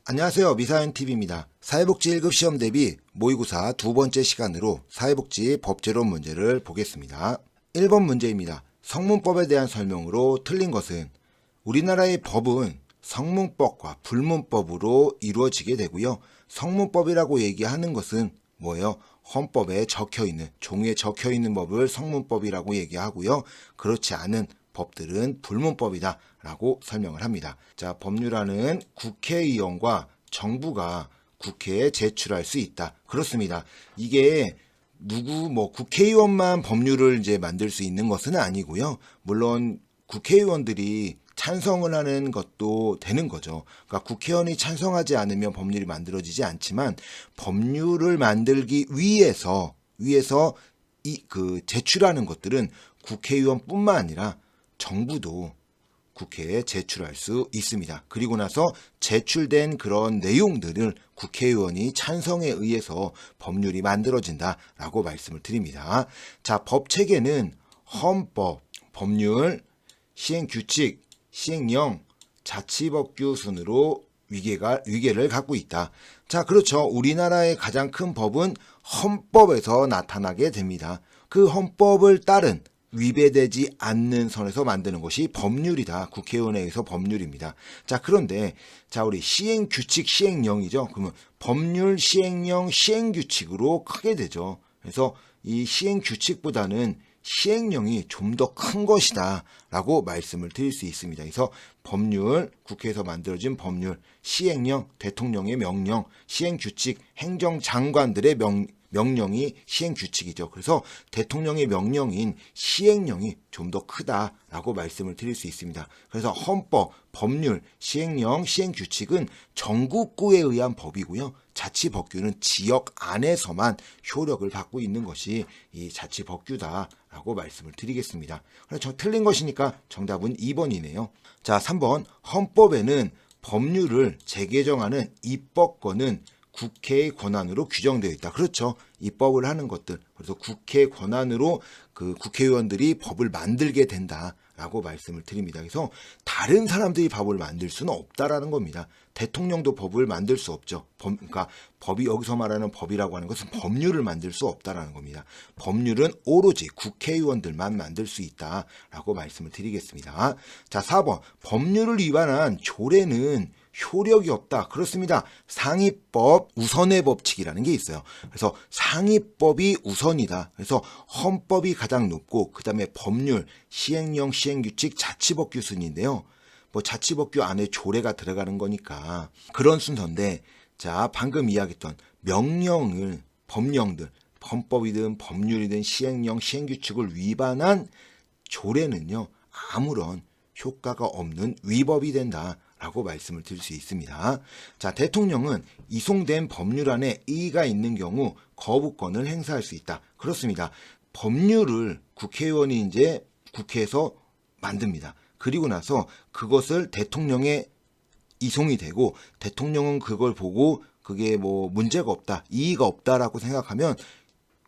안녕하세요. 미사연TV입니다. 사회복지 1급 시험 대비 모의고사 두 번째 시간으로 사회복지 법제론 문제를 보겠습니다. 1번 문제입니다. 성문법에 대한 설명으로 틀린 것은 우리나라의 법은 성문법과 불문법으로 이루어지게 되고요. 성문법이라고 얘기하는 것은 뭐예요? 헌법에 적혀있는, 종이에 적혀있는 법을 성문법이라고 얘기하고요. 그렇지 않은 법들은 불문법이다 라고 설명을 합니다. 자, 법률안은 국회의원과 정부가 국회에 제출할 수 있다. 그렇습니다. 이게 국회의원만 법률을 이제 만들 수 있는 것은 아니고요. 물론 국회의원들이 찬성을 하는 것도 되는 거죠. 그러니까 국회의원이 찬성하지 않으면 법률이 만들어지지 않지만 법률을 만들기 위해서 제출하는 것들은 국회의원뿐만 아니라 정부도 국회에 제출할 수 있습니다. 그리고 나서 제출된 그런 내용들을 국회의원이 찬성에 의해서 법률이 만들어진다라고 말씀을 드립니다. 자, 법 체계는 헌법, 법률, 시행규칙, 시행령, 자치법규 순으로 위계를 갖고 있다. 자, 그렇죠. 우리나라의 가장 큰 법은 헌법에서 나타나게 됩니다. 그 헌법을 따른 위배되지 않는 선에서 만드는 것이 법률이다. 국회의원에 의해서 법률입니다. 자, 그런데 우리 시행규칙, 시행령이죠. 그러면 법률, 시행령, 시행규칙으로 크게 되죠. 그래서 이 시행규칙보다는 시행령이 좀 더 큰 것이다 라고 말씀을 드릴 수 있습니다. 그래서 법률, 국회에서 만들어진 법률, 시행령, 대통령의 명령, 시행규칙, 행정장관들의 명령이 시행규칙이죠. 그래서 대통령의 명령인 시행령이 좀 더 크다라고 말씀을 드릴 수 있습니다. 그래서 헌법, 법률, 시행령, 시행규칙은 전국구에 의한 법이고요. 자치법규는 지역 안에서만 효력을 받고 있는 것이 이 자치법규다라고 말씀을 드리겠습니다. 그래서 틀린 것이니까 정답은 2번이네요. 자, 3번. 헌법에는 법률을 재개정하는 입법권은 국회의 권한으로 규정되어 있다. 그렇죠. 입법을 하는 것들. 그래서 국회 권한으로 그 국회의원들이 법을 만들게 된다라고 말씀을 드립니다. 그래서 다른 사람들이 법을 만들 수는 없다라는 겁니다. 대통령도 법을 만들 수 없죠. 그러니까 법이 여기서 말하는 법이라고 하는 것은 법률을 만들 수 없다라는 겁니다. 법률은 오로지 국회의원들만 만들 수 있다라고 말씀을 드리겠습니다. 자, 4번. 법률을 위반한 조례는 효력이 없다. 그렇습니다. 상위법 우선의 법칙이라는 게 있어요. 그래서 상위법이 우선이다. 그래서 헌법이 가장 높고 그 다음에 법률, 시행령, 시행규칙, 자치법규 순인데요. 자치법규 안에 조례가 들어가는 거니까 그런 순서인데, 자, 방금 이야기했던 법령들, 헌법이든 법률이든 시행령, 시행규칙을 위반한 조례는요, 아무런 효과가 없는 위법이 된다 라고 말씀을 드릴 수 있습니다. 자, 대통령은 이송된 법률안에 이의가 있는 경우 거부권을 행사할 수 있다. 그렇습니다. 법률을 국회의원이 이제 국회에서 만듭니다. 그리고 나서 그것을 대통령에 이송이 되고 대통령은 그걸 보고 그게 문제가 없다, 이의가 없다라고 생각하면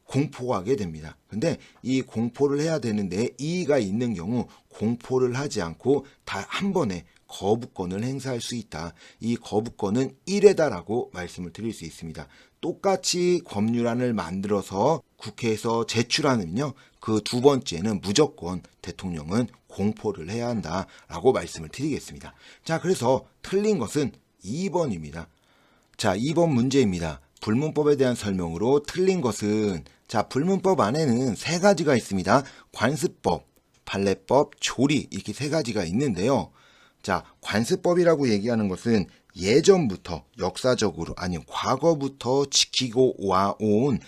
공포하게 됩니다. 근데 이 공포를 해야 되는데 이의가 있는 경우 공포를 하지 않고 다 한 번에 거부권을 행사할 수 있다. 이 거부권은 1회다라고 말씀을 드릴 수 있습니다. 똑같이 법률안을 만들어서 국회에서 제출하면요, 그 두 번째는 무조건 대통령은 공포를 해야 한다라고 말씀을 드리겠습니다. 자, 그래서 틀린 것은 2번입니다. 자, 2번 문제입니다. 불문법에 대한 설명으로 틀린 것은, 자, 불문법 안에는 세 가지가 있습니다. 관습법, 판례법, 조리, 이렇게 세 가지가 있는데요. 자, 관습법이라고 얘기하는 것은 예전부터 역사적으로 아니면 과거부터 지키고 와온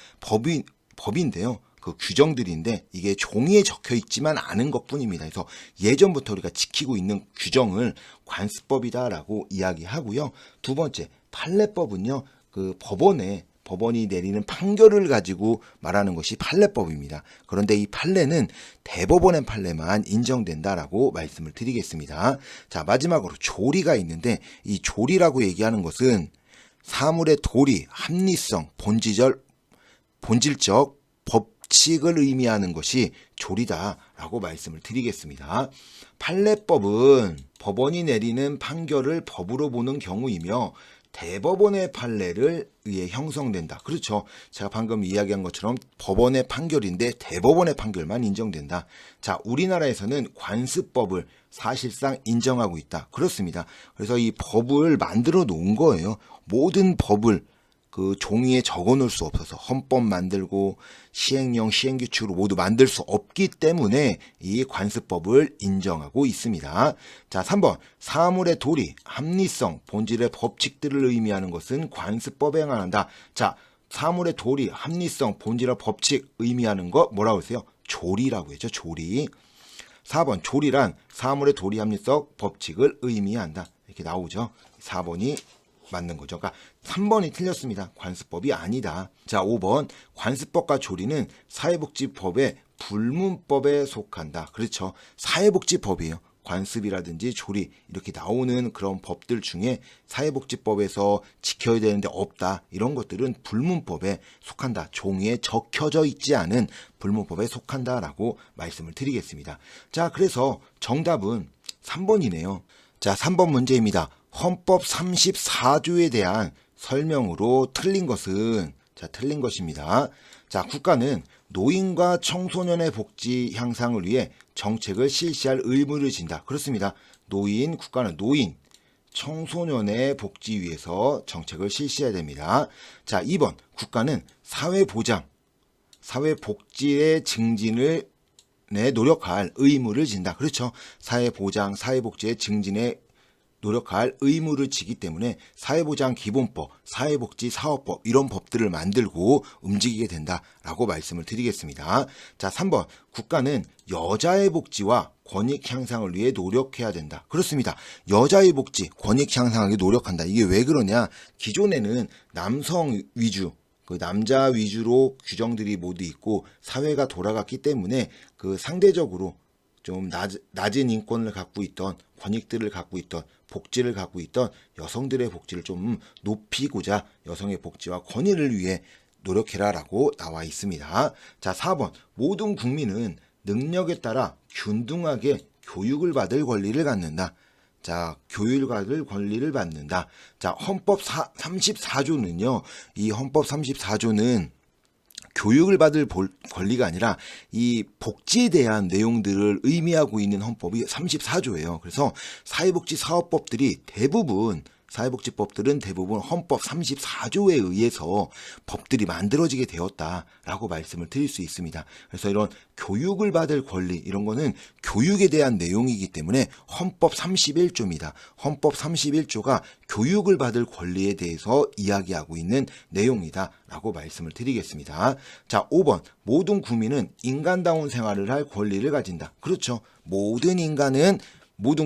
법인데요. 그 규정들인데 이게 종이에 적혀 있지만 않은 것뿐입니다. 그래서 예전부터 우리가 지키고 있는 규정을 관습법이다라고 이야기하고요. 두 번째, 판례법은요, 그 법원이 내리는 판결을 가지고 말하는 것이 판례법입니다. 그런데 이 판례는 대법원의 판례만 인정된다라고 말씀을 드리겠습니다. 자, 마지막으로 조리가 있는데 이 조리라고 얘기하는 것은 사물의 도리, 합리성, 본질적 법칙을 의미하는 것이 조리다라고 말씀을 드리겠습니다. 판례법은 법원이 내리는 판결을 법으로 보는 경우이며 대법원의 판례를 의해 형성된다. 그렇죠. 제가 방금 이야기한 것처럼 법원의 판결인데 대법원의 판결만 인정된다. 자, 우리나라에서는 관습법을 사실상 인정하고 있다. 그렇습니다. 그래서 이 법을 만들어 놓은 거예요. 모든 법을 그 종이에 적어 놓을 수 없어서 헌법 만들고 시행령, 시행규칙으로 모두 만들 수 없기 때문에 이 관습법을 인정하고 있습니다. 자, 3번. 사물의 도리, 합리성, 본질의 법칙들을 의미하는 것은 관습법에 해당한다. 자, 사물의 도리, 합리성, 본질의 법칙 의미하는 거 뭐라고 했어요? 조리라고 했죠. 조리. 4번. 조리란 사물의 도리, 합리성, 법칙을 의미한다. 이렇게 나오죠. 4번이 맞는 거죠. 그러니까 3번이 틀렸습니다. 관습법이 아니다. 자, 5번. 관습법과 조리는 사회복지법의 불문법에 속한다. 그렇죠. 사회복지법이에요. 관습이라든지 조리 이렇게 나오는 그런 법들 중에 사회복지법에서 지켜야 되는데 없다. 이런 것들은 불문법에 속한다. 종이에 적혀져 있지 않은 불문법에 속한다라고 말씀을 드리겠습니다. 자, 그래서 정답은 3번이네요. 자, 3번 문제입니다. 헌법 34조에 대한 설명으로 틀린 것은 틀린 것입니다. 자, 국가는 노인과 청소년의 복지 향상을 위해 정책을 실시할 의무를 진다. 그렇습니다. 국가는 노인, 청소년의 복지 위해서 정책을 실시해야 됩니다. 자, 2번. 국가는 사회보장, 사회복지의 증진을 노력할 의무를 진다. 그렇죠. 사회보장, 사회복지의 증진에 노력할 의무를 지기 때문에 사회보장기본법, 사회복지사업법 이런 법들을 만들고 움직이게 된다라고 말씀을 드리겠습니다. 자, 3번. 국가는 여자의 복지와 권익 향상을 위해 노력해야 된다. 그렇습니다. 여자의 복지, 권익 향상하기 노력한다. 이게 왜 그러냐? 기존에는 남성 위주, 남자 위주로 규정들이 모두 있고 사회가 돌아갔기 때문에 상대적으로 좀 낮은 인권을 갖고 있던, 권익들을 갖고 있던, 복지를 갖고 있던 여성들의 복지를 좀 높이고자 여성의 복지와 권익을 위해 노력해라라고 나와 있습니다. 자, 4번. 모든 국민은 능력에 따라 균등하게 교육을 받을 권리를 갖는다. 자, 교육을 받을 권리를 받는다. 자, 헌법 34조는요. 이 헌법 34조는 교육을 받을 권리가 아니라 이 복지에 대한 내용들을 의미하고 있는 헌법이 34조예요. 그래서 사회복지법들은 대부분 헌법 34조에 의해서 법들이 만들어지게 되었다라고 말씀을 드릴 수 있습니다. 그래서 이런 교육을 받을 권리 이런 거는 교육에 대한 내용이기 때문에 헌법 31조입니다. 헌법 31조가 교육을 받을 권리에 대해서 이야기하고 있는 내용이다라고 말씀을 드리겠습니다. 자, 5번. 모든 국민은 인간다운 생활을 할 권리를 가진다. 그렇죠. 모든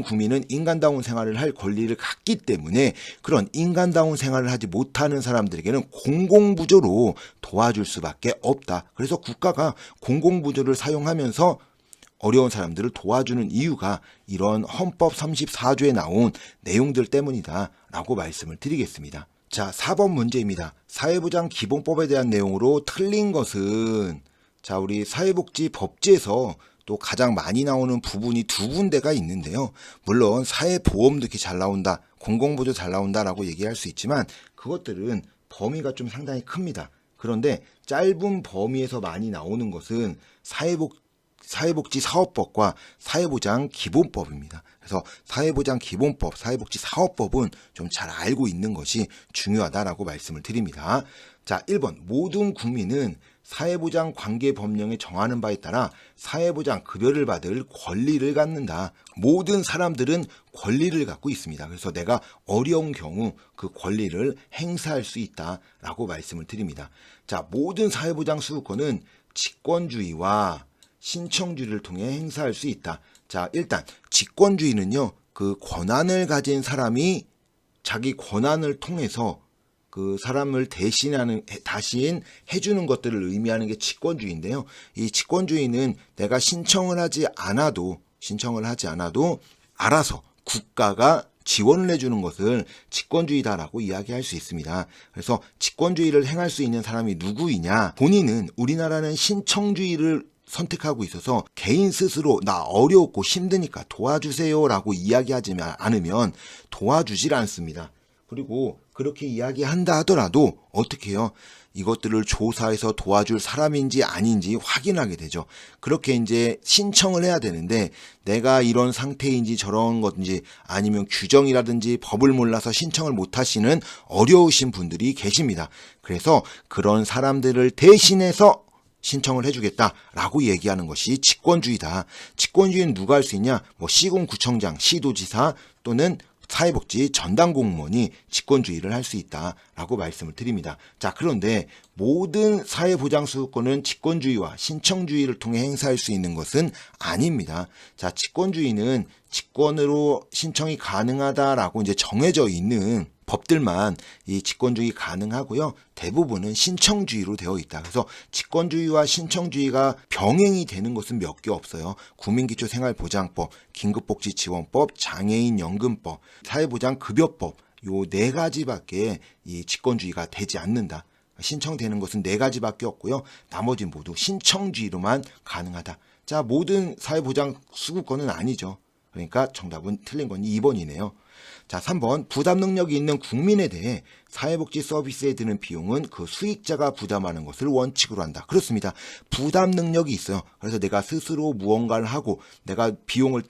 국민은 인간다운 생활을 할 권리를 갖기 때문에 그런 인간다운 생활을 하지 못하는 사람들에게는 공공부조로 도와줄 수밖에 없다. 그래서 국가가 공공부조를 사용하면서 어려운 사람들을 도와주는 이유가 이런 헌법 34조에 나온 내용들 때문이다 라고 말씀을 드리겠습니다. 자, 4번 문제입니다. 사회보장 기본법에 대한 내용으로 틀린 것은 우리 사회복지법제에서 또 가장 많이 나오는 부분이 두 군데가 있는데요. 물론 사회보험도 이렇게 잘 나온다, 공공보조 잘 나온다라고 얘기할 수 있지만 그것들은 범위가 좀 상당히 큽니다. 그런데 짧은 범위에서 많이 나오는 것은 사회복지사업법과 사회보장기본법입니다. 그래서 사회보장기본법, 사회복지사업법은 좀 잘 알고 있는 것이 중요하다라고 말씀을 드립니다. 자, 1번. 모든 국민은 사회보장 관계법령에 정하는 바에 따라 사회보장 급여를 받을 권리를 갖는다. 모든 사람들은 권리를 갖고 있습니다. 그래서 내가 어려운 경우 그 권리를 행사할 수 있다라고 말씀을 드립니다. 자, 모든 사회보장 수급권은 직권주의와 신청주의를 통해 행사할 수 있다. 자, 일단 직권주의는요. 그 권한을 가진 사람이 자기 권한을 통해서 그 사람을 대신 해주는 것들을 의미하는 게 직권주의인데요. 이 직권주의는 내가 신청을 하지 않아도 알아서 국가가 지원을 해주는 것을 직권주의다라고 이야기할 수 있습니다. 그래서 직권주의를 행할 수 있는 사람이 누구이냐? 본인은 우리나라는 신청주의를 선택하고 있어서 개인 스스로 나 어렵고 힘드니까 도와주세요라고 이야기하지 않으면 도와주질 않습니다. 그리고 그렇게 이야기한다 하더라도 어떻게 해요? 이것들을 조사해서 도와줄 사람인지 아닌지 확인하게 되죠. 그렇게 이제 신청을 해야 되는데 내가 이런 상태인지 저런 건지 아니면 규정이라든지 법을 몰라서 신청을 못 하시는 어려우신 분들이 계십니다. 그래서 그런 사람들을 대신해서 신청을 해주겠다라고 얘기하는 것이 직권주의다. 직권주의는 누가 할 수 있냐? 뭐 시군구청장, 시도지사 또는 사회복지 전담 공무원이 직권주의를 할 수 있다라고 말씀을 드립니다. 자, 그런데 모든 사회보장수급권은 직권주의와 신청주의를 통해 행사할 수 있는 것은 아닙니다. 자, 직권주의는 직권으로 신청이 가능하다라고 이제 정해져 있는 법들만 이 직권주의 가능하고요. 대부분은 신청주의로 되어 있다. 그래서 직권주의와 신청주의가 병행이 되는 것은 몇 개 없어요. 국민기초생활보장법, 긴급복지지원법, 장애인연금법, 사회보장급여법 요 네 가지밖에 이 직권주의가 되지 않는다. 신청되는 것은 네 가지밖에 없고요. 나머지 모두 신청주의로만 가능하다. 자, 모든 사회보장 수급권은 아니죠. 그러니까 정답은 틀린 건 2번이네요. 자, 3번 부담 능력이 있는 국민에 대해 사회복지 서비스에 드는 비용은 그 수익자가 부담하는 것을 원칙으로 한다. 그렇습니다. 부담 능력이 있어요. 그래서 내가 스스로 무언가를 하고 내가 비용을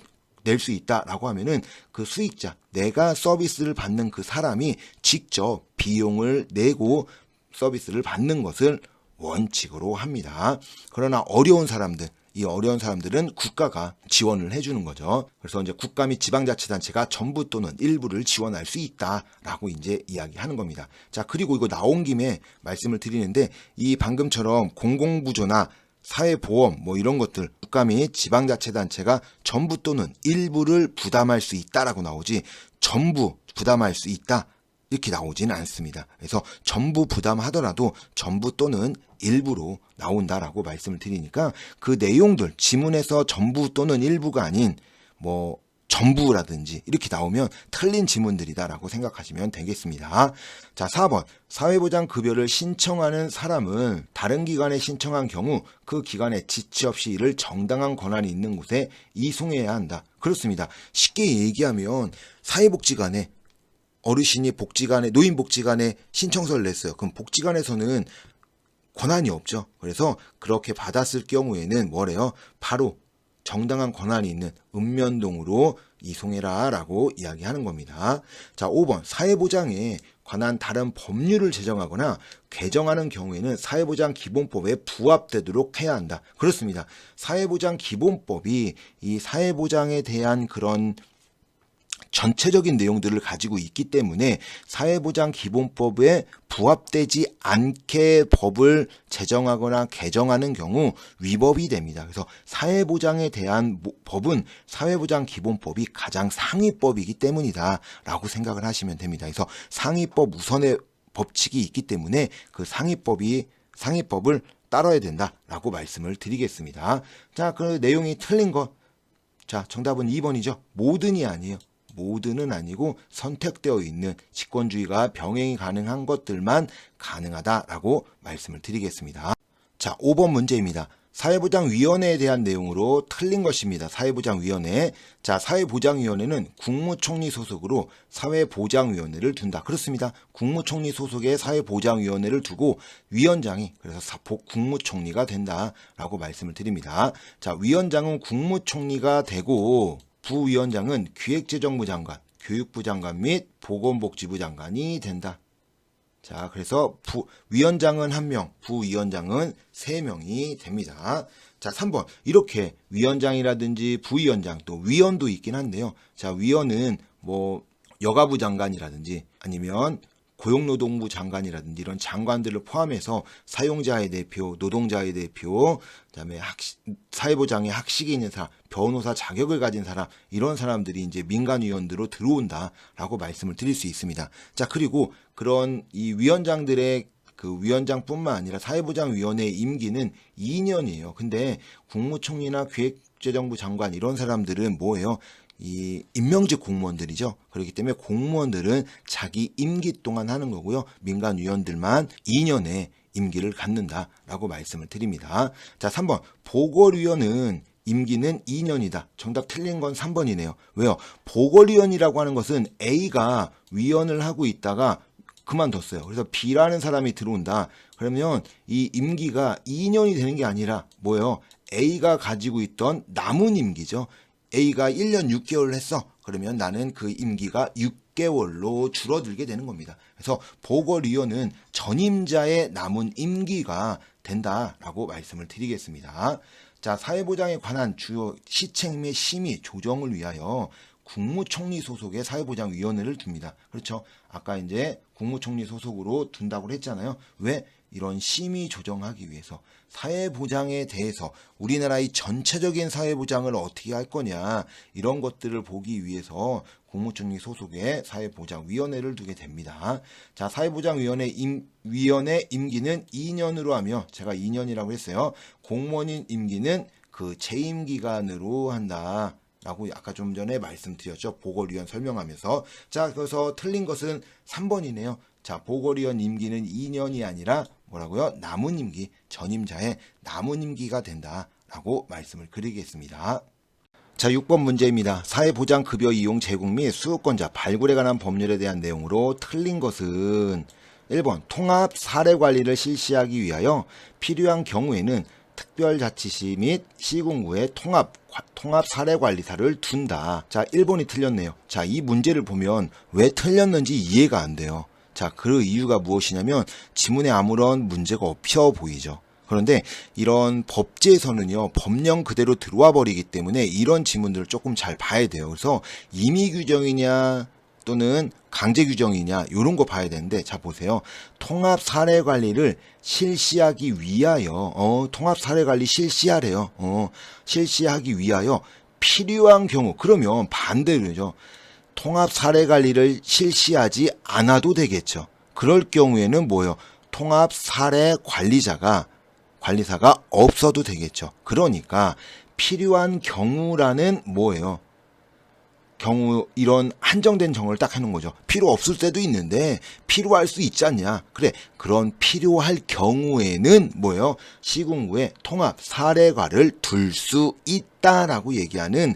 낼 수 있다라고 하면은 그 수익자, 내가 서비스를 받는 그 사람이 직접 비용을 내고 서비스를 받는 것을 원칙으로 합니다. 그러나 어려운 사람들, 이 어려운 사람들은 국가가 지원을 해주는 거죠. 그래서 이제 국가 및 지방자치단체가 전부 또는 일부를 지원할 수 있다라고 이제 이야기하는 겁니다. 자, 그리고 이거 나온 김에 말씀을 드리는데 이 방금처럼 공공부조나 사회보험 뭐 이런 것들 국가 및 지방자치단체가 전부 또는 일부를 부담할 수 있다라고 나오지 전부 부담할 수 있다 이렇게 나오지는 않습니다. 그래서 전부 부담하더라도 전부 또는 일부로 나온다라고 말씀을 드리니까 그 내용들 지문에서 전부 또는 일부가 아닌 뭐 전부라든지 이렇게 나오면 틀린 지문들이다라고 생각하시면 되겠습니다. 자, 4번 사회보장급여를 신청하는 사람은 다른 기관에 신청한 경우 그 기관에 지체 없이 이를 정당한 권한이 있는 곳에 이송해야 한다. 그렇습니다. 쉽게 얘기하면 사회복지관에 어르신이 복지관에 노인복지관에 신청서를 냈어요. 그럼 복지관에서는 권한이 없죠. 그래서 그렇게 받았을 경우에는 뭐래요? 바로 정당한 권한이 있는 읍면동으로 이송해라 라고 이야기하는 겁니다. 자, 5번 사회보장에 관한 다른 법률을 제정하거나 개정하는 경우에는 사회보장기본법에 부합되도록 해야 한다. 그렇습니다. 사회보장기본법이 이 사회보장에 대한 그런 전체적인 내용들을 가지고 있기 때문에 사회보장기본법에 부합되지 않게 법을 제정하거나 개정하는 경우 위법이 됩니다. 그래서 사회보장에 대한 법은 사회보장기본법이 가장 상위법이기 때문이다 라고 생각을 하시면 됩니다. 그래서 상위법 우선의 법칙이 있기 때문에 그 상위법을 따라야 된다라고 말씀을 드리겠습니다. 자, 그 내용이 틀린 것. 자, 정답은 2번이죠. 모든이 아니에요. 모든은 아니고 선택되어 있는 직권주의가 병행이 가능한 것들만 가능하다라고 말씀을 드리겠습니다. 자, 5번 문제입니다. 사회보장위원회에 대한 내용으로 틀린 것입니다. 사회보장위원회. 자, 사회보장위원회는 국무총리 소속으로 사회보장위원회를 둔다. 그렇습니다. 국무총리 소속의 사회보장위원회를 두고 위원장이 그래서 국무총리가 된다라고 말씀을 드립니다. 자, 위원장은 국무총리가 되고 부위원장은 기획재정부 장관, 교육부 장관 및 보건복지부 장관이 된다. 자, 그래서 위원장은 1명, 부위원장은 3명이 됩니다. 자, 3번. 이렇게 위원장이라든지 부위원장 또 위원도 있긴 한데요. 자, 위원은 뭐 여가부 장관이라든지 아니면 고용노동부 장관이라든지 이런 장관들을 포함해서 사용자의 대표, 노동자의 대표, 그다음에 사회보장에 학식이 있는 사람, 변호사 자격을 가진 사람 이런 사람들이 이제 민간위원으로 들어온다라고 말씀을 드릴 수 있습니다. 자, 그리고 그런 이 위원장들의 그 위원장뿐만 아니라 사회보장위원회의 임기는 2년이에요. 근데 국무총리나 기획재정부 장관 이런 사람들은 뭐예요? 이 임명직 공무원들이죠. 그렇기 때문에 공무원들은 자기 임기 동안 하는 거고요. 민간위원들만 2년의 임기를 갖는다라고 말씀을 드립니다. 자, 3번. 보궐위원은 임기는 2년이다. 정답 틀린 건 3번이네요. 왜요? 보궐위원이라고 하는 것은 A가 위원을 하고 있다가 그만뒀어요. 그래서 B라는 사람이 들어온다. 그러면 이 임기가 2년이 되는 게 아니라 뭐예요? A가 가지고 있던 남은 임기죠. A가 1년 6개월을 했어. 그러면 나는 그 임기가 6개월로 줄어들게 되는 겁니다. 그래서 보궐위원은 전임자의 남은 임기가 된다라고 말씀을 드리겠습니다. 자, 사회보장에 관한 주요 시책 및 심의 조정을 위하여 국무총리 소속의 사회보장위원회를 둡니다. 그렇죠. 아까 이제 국무총리 소속으로 둔다고 했잖아요. 왜? 이런 심의 조정하기 위해서 사회보장에 대해서 우리나라의 전체적인 사회보장을 어떻게 할 거냐 이런 것들을 보기 위해서 국무총리 소속의 사회보장위원회를 두게 됩니다. 자, 사회보장위원회 위원회 임기는 2년으로 하며 제가 2년이라고 했어요. 공무원인 임기는 그 재임 기간으로 한다. 라고 아까 좀 전에 말씀드렸죠. 보궐위원 설명하면서. 자, 그래서 틀린 것은 3번이네요. 자, 보궐위원 임기는 2년이 아니라 뭐라고요? 남은 임기, 전임자의 남은 임기가 된다라고 말씀을 드리겠습니다. 자, 6번 문제입니다. 사회보장급여 이용 제공 및 수요권자 발굴에 관한 법률에 대한 내용으로 틀린 것은 1번 통합 사례관리를 실시하기 위하여 필요한 경우에는 특별자치시 및 시군구에 통합 사례관리사를 둔다. 자, 1번이 틀렸네요. 자, 이 문제를 보면 왜 틀렸는지 이해가 안 돼요. 자, 그 이유가 무엇이냐면 지문에 아무런 문제가 없어 보이죠. 그런데 이런 법제에서는요, 법령 그대로 들어와 버리기 때문에 이런 지문들을 조금 잘 봐야 돼요. 그래서 임의 규정이냐 또는 강제 규정이냐 이런 거 봐야 되는데, 자 보세요. 통합 사례 관리를 실시하기 위하여 통합 사례 관리 실시하래요. 실시하기 위하여 필요한 경우, 그러면 반대로죠. 통합 사례 관리를 실시하지 않아도 되겠죠. 그럴 경우에는 뭐예요? 통합 사례 관리사가 없어도 되겠죠. 그러니까 필요한 경우라는 뭐예요? 경우, 이런 한정된 정을 딱 해놓은 거죠. 필요 없을 때도 있는데 필요할 수 있지 않냐. 그래, 그런 필요할 경우에는 뭐예요? 시군구에 통합 사례과를 둘 수 있다라고 얘기하는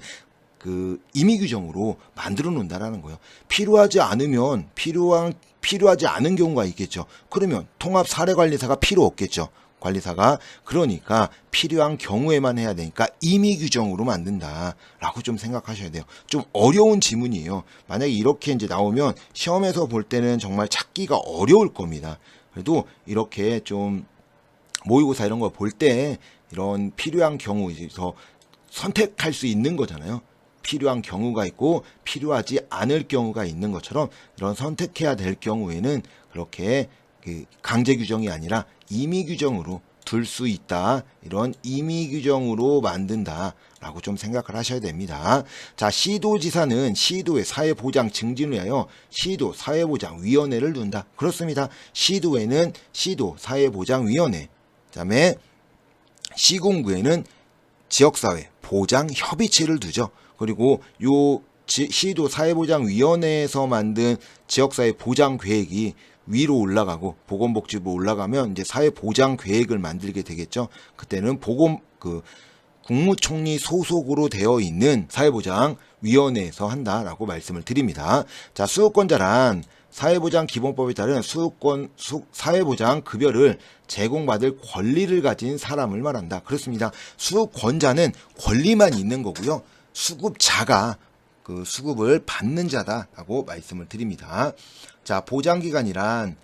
그 임의 규정으로 만들어 놓는다라는 거예요. 필요하지 않으면 필요하지 않은 경우가 있겠죠. 그러면 통합 사례관리사가 필요 없겠죠. 관리사가. 그러니까 필요한 경우에만 해야 되니까 임의 규정으로 만든다라고 좀 생각하셔야 돼요. 좀 어려운 지문이에요. 만약에 이렇게 이제 나오면 시험에서 볼 때는 정말 찾기가 어려울 겁니다. 그래도 이렇게 좀 모의고사 이런 걸 볼 때 이런 필요한 경우에서 선택할 수 있는 거잖아요. 필요한 경우가 있고 필요하지 않을 경우가 있는 것처럼 이런 선택해야 될 경우에는 그렇게 그 강제 규정이 아니라 임의 규정으로 둘 수 있다. 이런 임의 규정으로 만든다라고 좀 생각을 하셔야 됩니다. 자, 시도지사는 시도의 사회보장 증진을 위하여 시도 사회보장위원회를 둔다. 그렇습니다. 시도에는 시도 사회보장위원회, 그다음에 시군구에는 지역사회 보장협의체를 두죠. 그리고 요 시도 사회보장위원회에서 만든 지역사회 보장계획이 위로 올라가고 보건복지부 올라가면 이제 사회보장계획을 만들게 되겠죠. 그때는 국무총리 소속으로 되어 있는 사회보장위원회에서 한다라고 말씀을 드립니다. 자, 수요권자란 사회보장기본법에 따른 사회보장 급여를 제공받을 권리를 가진 사람을 말한다. 그렇습니다. 수급권자는 권리만 있는 거고요. 수급자가 그 수급을 받는 자다라고 말씀을 드립니다. 자, 보장기관이란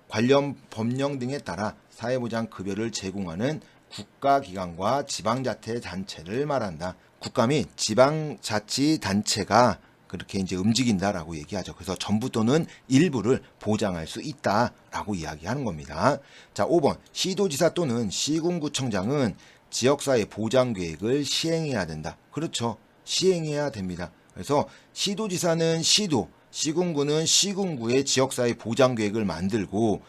관련 법령 등에 따라 사회보장 급여를 제공하는 국가기관과 지방자치단체를 말한다. 국가 및 지방자치단체가 그렇게 이제 움직인다라고 얘기하죠. 그래서 전부 또는 일부를 보장할 수 있다라고 이야기하는 겁니다. 자, 5번 시도지사 또는 시군구청장은 지역사회 보장계획을 시행해야 된다. 그렇죠. 시행해야 됩니다. 그래서 시도지사는 시도, 시군구는 시군구의 지역사회 보장계획을 만들고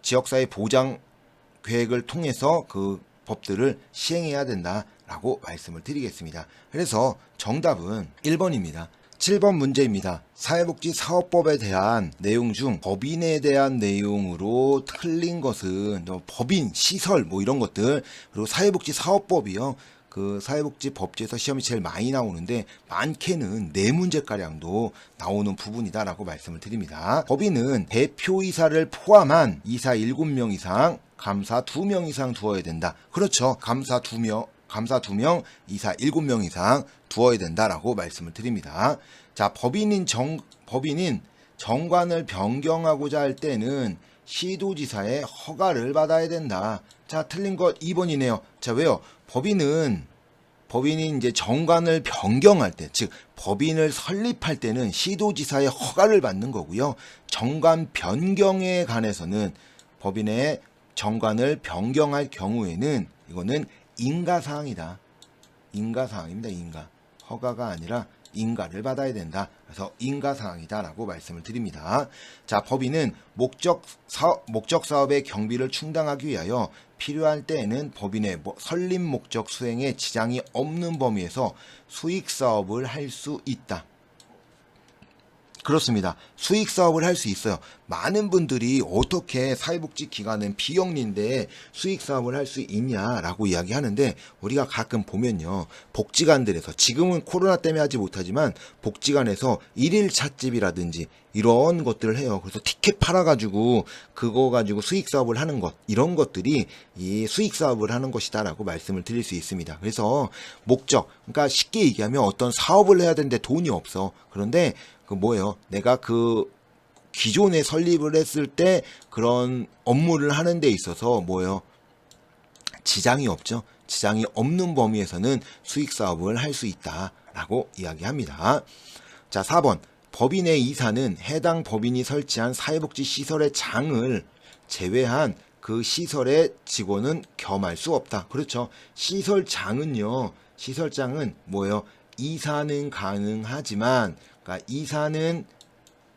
지역사회 보장계획을 통해서 그 법들을 시행해야 된다라고 말씀을 드리겠습니다. 그래서 정답은 1번입니다. 7번 문제입니다. 사회복지사업법에 대한 내용 중 법인에 대한 내용으로 틀린 것은 법인, 시설 뭐 이런 것들, 그리고 사회복지사업법이요. 그 사회복지 법제에서 시험이 제일 많이 나오는데 많게는 4문제가량도 나오는 부분이다라고 말씀을 드립니다. 법인은 대표이사를 포함한 이사 7명 이상, 감사 2명 이상 두어야 된다. 그렇죠. 감사 2명, 이사 7명 이상 두어야 된다라고 말씀을 드립니다. 자, 법인인 정관을 변경하고자 할 때는 시도지사의 허가를 받아야 된다. 자, 틀린 것 2번이네요. 자, 왜요? 법인이 이제 정관을 변경할 때, 즉 법인을 설립할 때는 시도지사의 허가를 받는 거고요. 정관 변경에 관해서는 법인의 정관을 변경할 경우에는 이거는 인가사항이다. 인가사항입니다. 인가. 허가가 아니라 인가를 받아야 된다. 그래서 인가사항이다라고 말씀을 드립니다. 자, 법인은 목적 사업의 경비를 충당하기 위하여 필요할 때에는 법인의 설립 목적 수행에 지장이 없는 범위에서 수익 사업을 할 수 있다. 그렇습니다. 수익 사업을 할 수 있어요. 많은 분들이 어떻게 사회복지기관은 비영리인데 수익 사업을 할 수 있냐라고 이야기하는데, 우리가 가끔 보면요, 복지관들에서, 지금은 코로나 때문에 하지 못하지만 복지관에서 일일 찻집이라든지 이런 것들을 해요. 그래서 티켓 팔아가지고 그거 가지고 수익 사업을 하는 것, 이런 것들이 이 수익 사업을 하는 것이다라고 말씀을 드릴 수 있습니다. 그래서 목적, 그러니까 쉽게 얘기하면 어떤 사업을 해야 되는데 돈이 없어. 그런데 그 뭐예요? 내가 그 기존에 설립을 했을 때 그런 업무를 하는 데 있어서 뭐예요? 지장이 없죠. 지장이 없는 범위에서는 수익 사업을 할 수 있다라고 이야기합니다. 자, 4번. 법인의 이사는 해당 법인이 설치한 사회복지 시설의 장을 제외한 그 시설의 직원은 겸할 수 없다. 그렇죠. 시설장은요. 시설장은 뭐예요? 이사는 가능하지만, 그러니까 이사는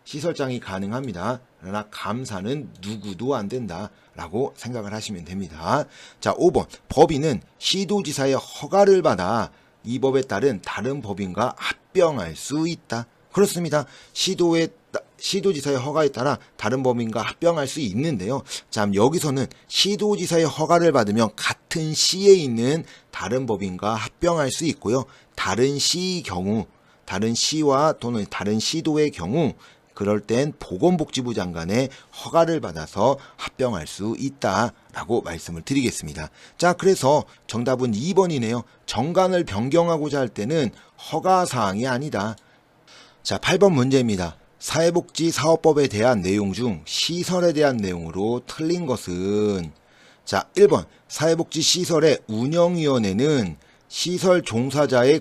시설장이 가능합니다. 그러나 감사는 누구도 안 된다라고 생각을 하시면 됩니다. 자, 5번. 법인은 시도지사의 허가를 받아 이 법에 따른 다른 법인과 합병할 수 있다. 그렇습니다. 시도지사의 허가에 따라 다른 법인과 합병할 수 있는데요. 자, 여기서는 시도지사의 허가를 받으면 같은 시에 있는 다른 법인과 합병할 수 있고요. 다른 시의 경우, 다른 시와 또는 다른 시도의 경우, 그럴 땐 보건복지부 장관의 허가를 받아서 합병할 수 있다라고 말씀을 드리겠습니다. 자, 그래서 정답은 2번이네요. 정관을 변경하고자 할 때는 허가사항이 아니다. 자, 8번 문제입니다. 사회복지사업법에 대한 내용 중 시설에 대한 내용으로 틀린 것은, 자, 1번. 사회복지시설의 운영위원회는 시설 종사자의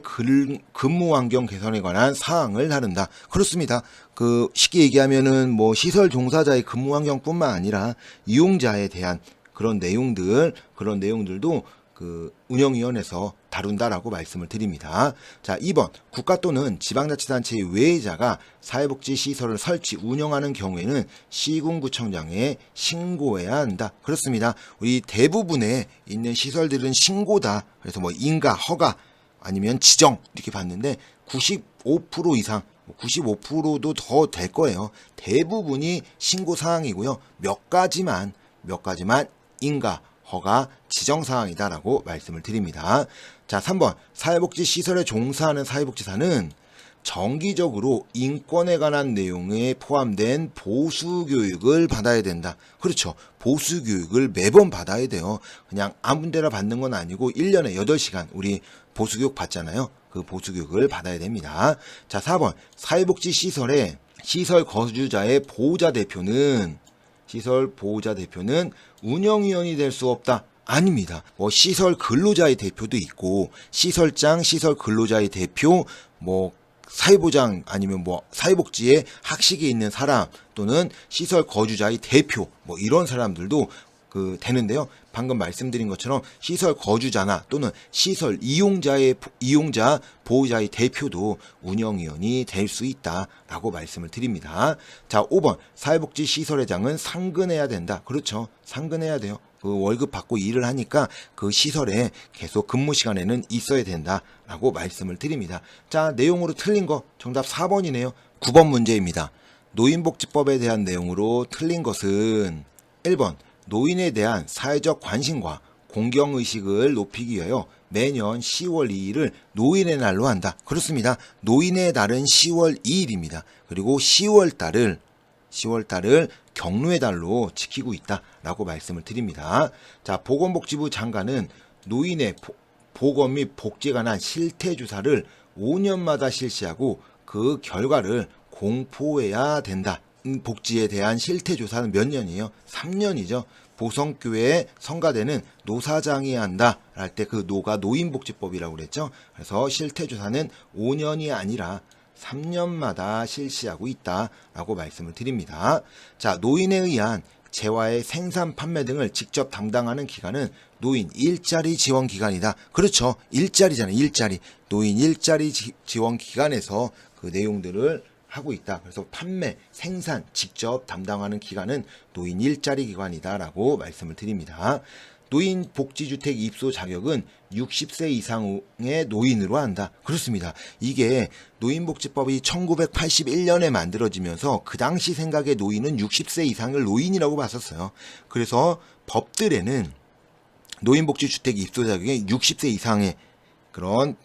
근무 환경 개선에 관한 사항을 다룬다. 그렇습니다. 그 쉽게 얘기하면은 뭐 시설 종사자의 근무 환경뿐만 아니라 이용자에 대한 그런 내용들도 그 운영위원회에서 다룬다라고 말씀을 드립니다. 자, 2번. 국가 또는 지방자치단체의 외자가 사회복지시설을 설치, 운영하는 경우에는 시군구청장에 신고해야 한다. 그렇습니다. 우리 대부분에 있는 시설들은 신고다. 그래서 뭐 인가, 허가, 아니면 지정 이렇게 봤는데 95% 이상, 95%도 더 될 거예요. 대부분이 신고사항이고요. 몇 가지만 인가, 허가, 지정사항이다라고 말씀을 드립니다. 자, 3번. 사회복지시설에 종사하는 사회복지사는 정기적으로 인권에 관한 내용에 포함된 보수교육을 받아야 된다. 그렇죠. 보수교육을 매번 받아야 돼요. 그냥 아무 데나 받는 건 아니고 1년에 8시간 우리 보수교육 받잖아요. 그 보수교육을 받아야 됩니다. 자, 4번. 사회복지시설의 시설 거주자의 보호자 대표는 운영위원이 될 수 없다. 아닙니다. 뭐 시설 근로자의 대표도 있고, 시설장, 시설 근로자의 대표, 뭐 사회보장 아니면 뭐 사회복지에 학식에 있는 사람 또는 시설 거주자의 대표, 뭐 이런 사람들도 그 되는데요. 방금 말씀드린 것처럼 시설 거주자나 또는 시설 이용자 보호자의 대표도 운영위원이 될 수 있다라고 말씀을 드립니다. 자, 5번. 사회복지 시설회장은 상근해야 된다. 그렇죠. 상근해야 돼요. 그 월급 받고 일을 하니까 그 시설에 계속 근무 시간에는 있어야 된다라고 말씀을 드립니다. 자, 내용으로 틀린 거 정답 4번이네요. 9번 문제입니다. 노인복지법에 대한 내용으로 틀린 것은 1번. 노인에 대한 사회적 관심과 공경의식을 높이기 위하여 매년 10월 2일을 노인의 날로 한다. 그렇습니다. 노인의 날은 10월 2일입니다. 그리고 10월 달을 경로의 달로 지키고 있다라고 말씀을 드립니다. 자, 보건복지부 장관은 노인의 보건 및 복지에 관한 실태 조사를 5년마다 실시하고 그 결과를 공포해야 된다. 복지에 대한 실태 조사는 몇 년이에요? 3년이죠. 보성교회 성가대는 노사장이 한다 할 때 그 노가 노인복지법이라고 그랬죠. 그래서 실태 조사는 5년이 아니라 3년마다 실시하고 있다라고 말씀을 드립니다. 자, 노인에 의한 재화의 생산, 판매 등을 직접 담당하는 기관은 노인 일자리 지원 기관이다. 그렇죠. 일자리잖아요. 일자리. 노인 일자리 지원 기관에서 그 내용들을 하고 있다. 그래서 판매, 생산 직접 담당하는 기관은 노인 일자리 기관이다라고 말씀을 드립니다. 노인 복지주택 입소 자격은 60세 이상의 노인으로 한다. 그렇습니다. 이게 노인복지법이 1981년에 만들어지면서 그 당시 생각의 노인은 60세 이상을 노인이라고 봤었어요. 그래서 법들에는 노인복지주택 입소 자격에 60세 이상의 그런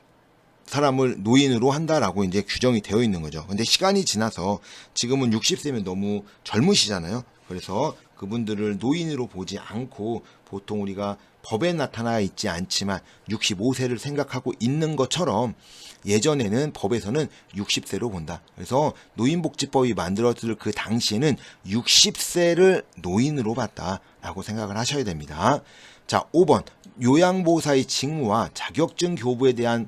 사람을 노인으로 한다라고 이제 규정이 되어 있는 거죠. 근데 시간이 지나서 지금은 60세면 너무 젊으시잖아요. 그래서 그분들을 노인으로 보지 않고 보통 우리가 법에 나타나 있지 않지만 65세를 생각하고 있는 것처럼 예전에는 법에서는 60세로 본다. 그래서 노인복지법이 만들어질 그 당시에는 60세를 노인으로 봤다라고 생각을 하셔야 됩니다. 자, 5번 요양보호사의 직무와 자격증 교부에 대한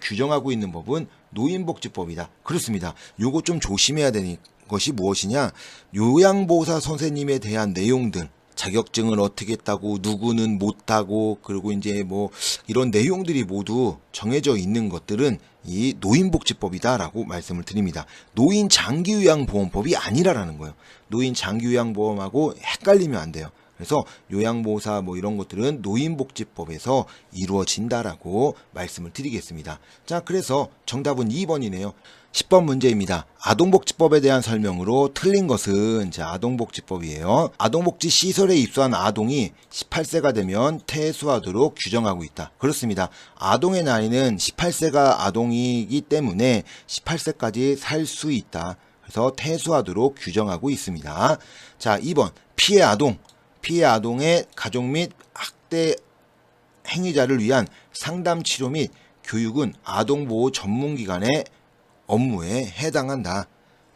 규정하고 있는 법은 노인복지법이다. 그렇습니다. 요거 좀 조심해야 되는 것이 무엇이냐? 요양보호사 선생님에 대한 내용들, 자격증을 어떻게 따고 누구는 못하고 그리고 이제 뭐 이런 내용들이 모두 정해져 있는 것들은 이 노인복지법이다라고 말씀을 드립니다. 노인장기요양보험법이 아니라라는 거예요. 노인장기요양보험하고 헷갈리면 안 돼요. 그래서 요양보호사 뭐 이런 것들은 노인복지법에서 이루어진다라고 말씀을 드리겠습니다. 자, 그래서 정답은 2번이네요. 10번 문제입니다. 아동복지법에 대한 설명으로 틀린 것은 아동복지법이에요. 아동복지 시설에 입소한 아동이 18세가 되면 퇴소하도록 규정하고 있다. 그렇습니다. 아동의 나이는 18세가 아동이기 때문에 18세까지 살 수 있다. 그래서 퇴소하도록 규정하고 있습니다. 자, 2번 피해 아동의 가족 및 학대 행위자를 위한 상담 치료 및 교육은 아동보호 전문기관의 업무에 해당한다.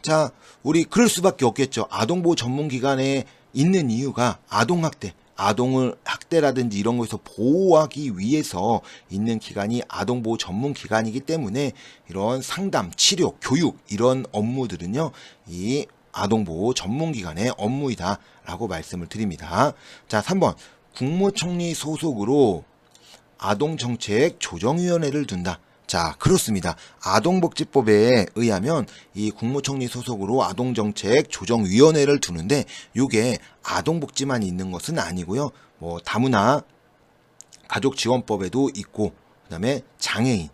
자, 우리 그럴 수밖에 없겠죠. 아동보호 전문기관에 있는 이유가 아동을 학대라든지 이런 것에서 보호하기 위해서 있는 기관이 아동보호 전문기관이기 때문에 이런 상담, 치료, 교육 이런 업무들은요, 이 아동보호 전문기관의 업무이다 라고 말씀을 드립니다. 자, 3번 국무총리 소속으로 아동정책조정위원회를 둔다. 자, 그렇습니다. 아동복지법에 의하면 이 국무총리 소속으로 아동정책조정위원회를 두는데 요게 아동복지만 있는 것은 아니고요. 뭐 다문화 가족지원법에도 있고 그다음에 장애인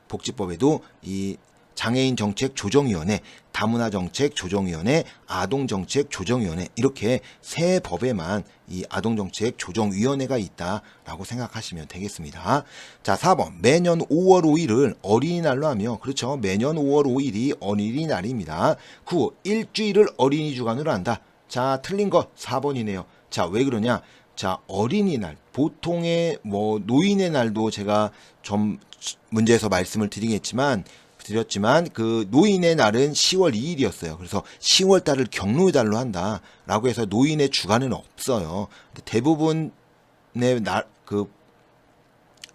복지법에도 이 장애인 정책 조정위원회, 다문화 정책 조정위원회, 아동 정책 조정위원회 이렇게 세 법에만 이 아동 정책 조정위원회가 있다라고 생각하시면 되겠습니다. 자, 4번 매년 5월 5일을 어린이날로 하며 그렇죠. 매년 5월 5일이 어린이날입니다. 9. 일주일을 어린이 주간으로 한다. 자, 틀린 거 4번이네요. 자, 왜 그러냐? 자, 어린이날 보통의 뭐 노인의 날도 제가 좀 문제에서 말씀을 드렸지만 그 노인의 날은 10월 2일이었어요. 그래서 10월 달을 경로의 달로 한다라고 해서 노인의 주간은 없어요. 대부분의 그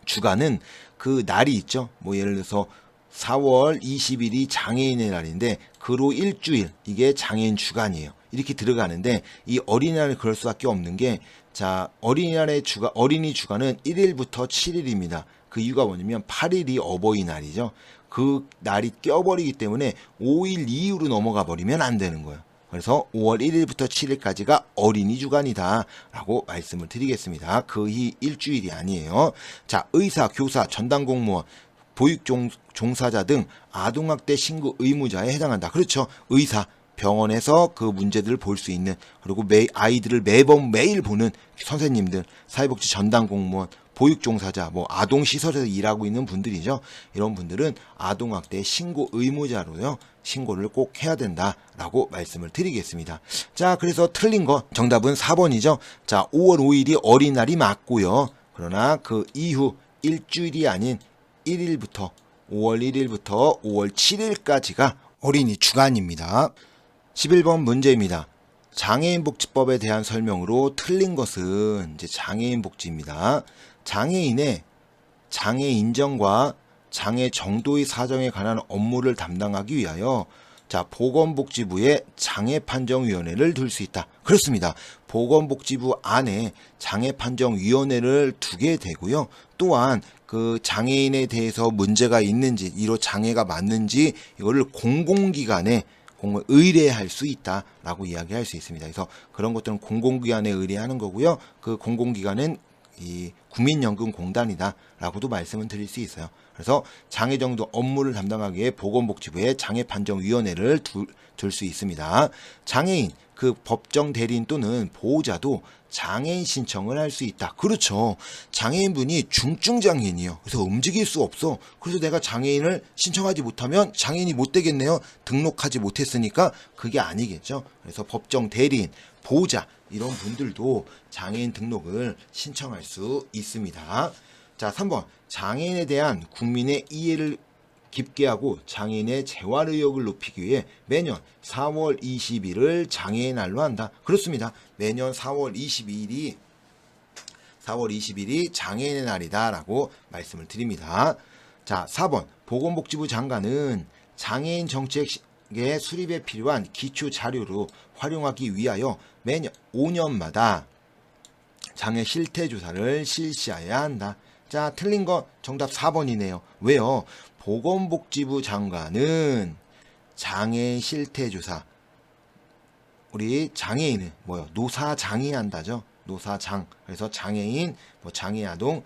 주간은 그 날이 있죠. 뭐 예를 들어서 4월 20일이 장애인의 날인데 그로 일주일 이게 장애인 주간이에요. 이렇게 들어가는데 이 어린이날은 그럴 수밖에 없는 게 자, 어린이 주간은 1일부터 7일입니다. 그 이유가 뭐냐면 8일이 어버이날이죠. 그 날이 껴버리기 때문에 5일 이후로 넘어가 버리면 안 되는 거예요. 그래서 5월 1일부터 7일까지가 어린이 주간이다 라고 말씀을 드리겠습니다. 거의 일주일이 아니에요. 자, 의사, 교사, 전담공무원, 보육 종사자 등 아동학대 신고 의무자에 해당한다. 그렇죠. 의사, 병원에서 그 문제들을 볼 수 있는 그리고 아이들을 매일 보는 선생님들, 사회복지 전담공무원, 보육종사자, 뭐 아동시설에서 일하고 있는 분들이죠. 이런 분들은 아동학대 신고 의무자로요. 신고를 꼭 해야 된다라고 말씀을 드리겠습니다. 자, 그래서 틀린 거 정답은 4번이죠. 자, 5월 5일이 어린날이 맞고요. 그러나 그 이후 일주일이 아닌 1일부터 5월 1일부터 5월 7일까지가 어린이 주간입니다. 11번 문제입니다. 장애인복지법에 대한 설명으로 틀린 것은 이제 장애인복지입니다. 장애인의 장애 인정과 장애 정도의 사정에 관한 업무를 담당하기 위하여 자, 보건복지부에 장애판정위원회를 둘 수 있다. 그렇습니다. 보건복지부 안에 장애판정위원회를 두게 되고요. 또한 그 장애인에 대해서 문제가 있는지, 이로 장애가 맞는지 이거를 공공기관에 의뢰할 수 있다라고 이야기할 수 있습니다. 그래서 그런 것들은 공공기관에 의뢰하는 거고요. 그 공공기관은 이 국민연금공단이다라고도 말씀을 드릴 수 있어요. 그래서 장애정도 업무를 담당하기 위해 보건복지부에 장애판정위원회를 둘 수 있습니다. 장애인, 그 법정 대리인 또는 보호자도 장애인 신청을 할 수 있다. 그렇죠. 장애인분이 중증장애인이에요. 그래서 움직일 수 없어. 그래서 내가 장애인을 신청하지 못하면 장애인이 못 되겠네요. 등록하지 못했으니까 그게 아니겠죠. 그래서 법정 대리인, 보호자 이런 분들도 장애인 등록을 신청할 수 있습니다. 자, 3번. 장애인에 대한 국민의 이해를 깊게 하고 장애인의 재활 의욕을 높이기 위해 매년 4월 20일을 장애인 날로 한다. 그렇습니다. 매년 4월 20일이 장애인의 날이다라고 말씀을 드립니다. 자, 4번. 보건복지부 장관은 장애인 정책의 수립에 필요한 기초 자료로 활용하기 위하여 매년 5년마다 장애 실태 조사를 실시해야 한다. 자, 틀린 거 정답 4번이네요. 왜요? 보건복지부 장관은 장애인 실태조사, 우리 장애인은 뭐요? 노사장이 한다죠. 노사장. 그래서 장애인, 뭐 장애아동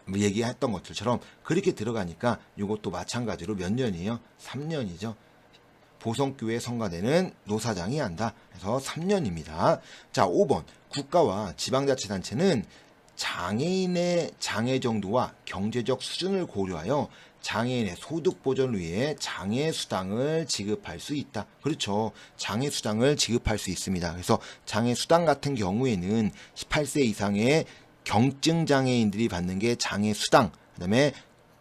뭐 얘기했던 것들처럼 그렇게 들어가니까 이것도 마찬가지로 몇 년이에요? 3년이죠. 보성교회 성가대는 노사장이 한다. 그래서 3년입니다. 자, 5번. 국가와 지방자치단체는 장애인의 장애 정도와 경제적 수준을 고려하여 장애인의 소득 보전을 위해 장애 수당을 지급할 수 있다. 그렇죠. 장애 수당을 지급할 수 있습니다. 그래서 장애 수당 같은 경우에는 18세 이상의 경증 장애인들이 받는 게 장애 수당, 그다음에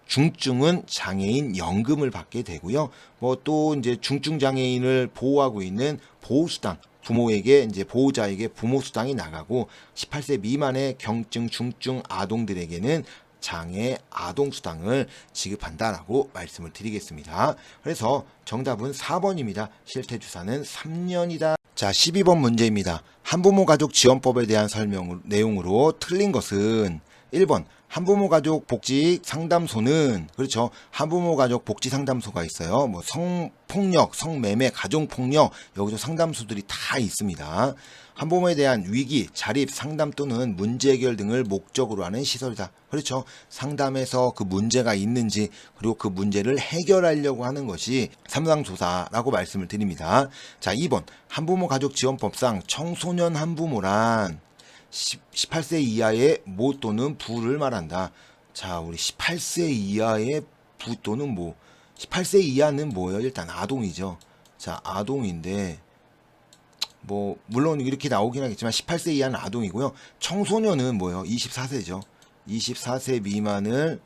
중증은 장애인 연금을 받게 되고요. 뭐 또 이제 중증 장애인을 보호하고 있는 보호수당, 부모에게 이제 보호자에게 부모수당이 나가고 18세 미만의 경증 중증 아동들에게는 장애 아동수당을 지급한다라고 말씀을 드리겠습니다. 그래서 정답은 4번입니다. 실태조사는 3년이다. 자, 12번 문제입니다. 한부모 가족 지원법에 대한 내용으로 틀린 것은 1번 한부모 가족 복지 상담소는, 그렇죠. 한부모 가족 복지 상담소가 있어요. 뭐 성폭력, 성매매, 가정폭력, 여기서 상담소들이 다 있습니다. 한부모에 대한 위기, 자립, 상담 또는 문제 해결 등을 목적으로 하는 시설이다. 그렇죠. 상담에서 그 문제가 있는지, 그리고 그 문제를 해결하려고 하는 것이 상담소사라고 말씀을 드립니다. 자, 2번 한부모 가족 지원법상 청소년 한부모란 18세 이하의 모 또는 부를 말한다. 자, 우리 18세 이하의 부 또는 모. 18세 이하는 뭐예요? 일단 아동이죠. 자, 아동인데 뭐 물론 이렇게 나오긴 하겠지만 18세 이하는 아동이고요. 청소년은 뭐예요? 24세죠. 24세 미만을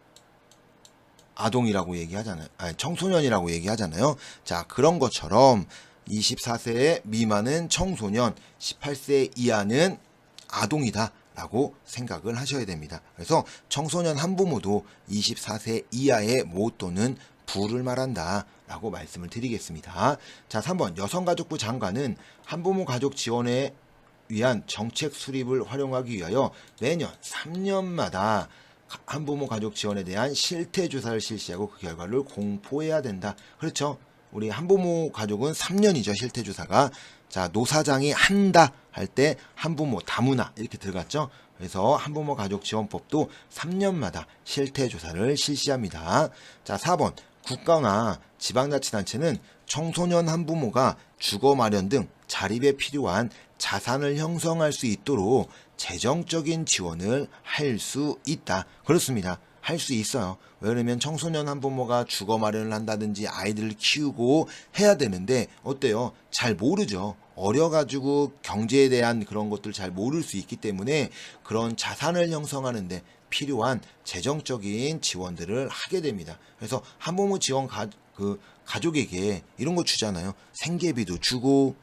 아동이라고 얘기하잖아요. 아니, 청소년이라고 얘기하잖아요. 자, 그런 것처럼 24세 미만은 청소년, 18세 이하는 아동이다 라고 생각을 하셔야 됩니다. 그래서 청소년 한부모도 24세 이하의 모 또는 부를 말한다 라고 말씀을 드리겠습니다. 자, 3번 여성가족부 장관은 한부모 가족 지원에 위한 정책 수립을 활용하기 위하여 매년 3년마다 한부모 가족 지원에 대한 실태조사를 실시하고 그 결과를 공포해야 된다. 그렇죠. 우리 한부모 가족은 3년이죠. 실태조사가. 자, 노사장이 한다 할 때 한부모 다문화 이렇게 들어갔죠. 그래서 한부모 가족 지원법도 3년마다 실태조사를 실시합니다. 자, 4번 국가나 지방자치단체는 청소년 한부모가 주거 마련 등 자립에 필요한 자산을 형성할 수 있도록 재정적인 지원을 할 수 있다. 그렇습니다. 할 수 있어요. 왜냐면 청소년 한부모가 주거 마련을 한다든지 아이들을 키우고 해야 되는데 어때요? 잘 모르죠. 어려가지고 경제에 대한 그런 것들 잘 모를 수 있기 때문에 그런 자산을 형성하는데 필요한 재정적인 지원들을 하게 됩니다. 그래서 한부모 지원 가족에게 이런 거 주잖아요. 생계비도 주고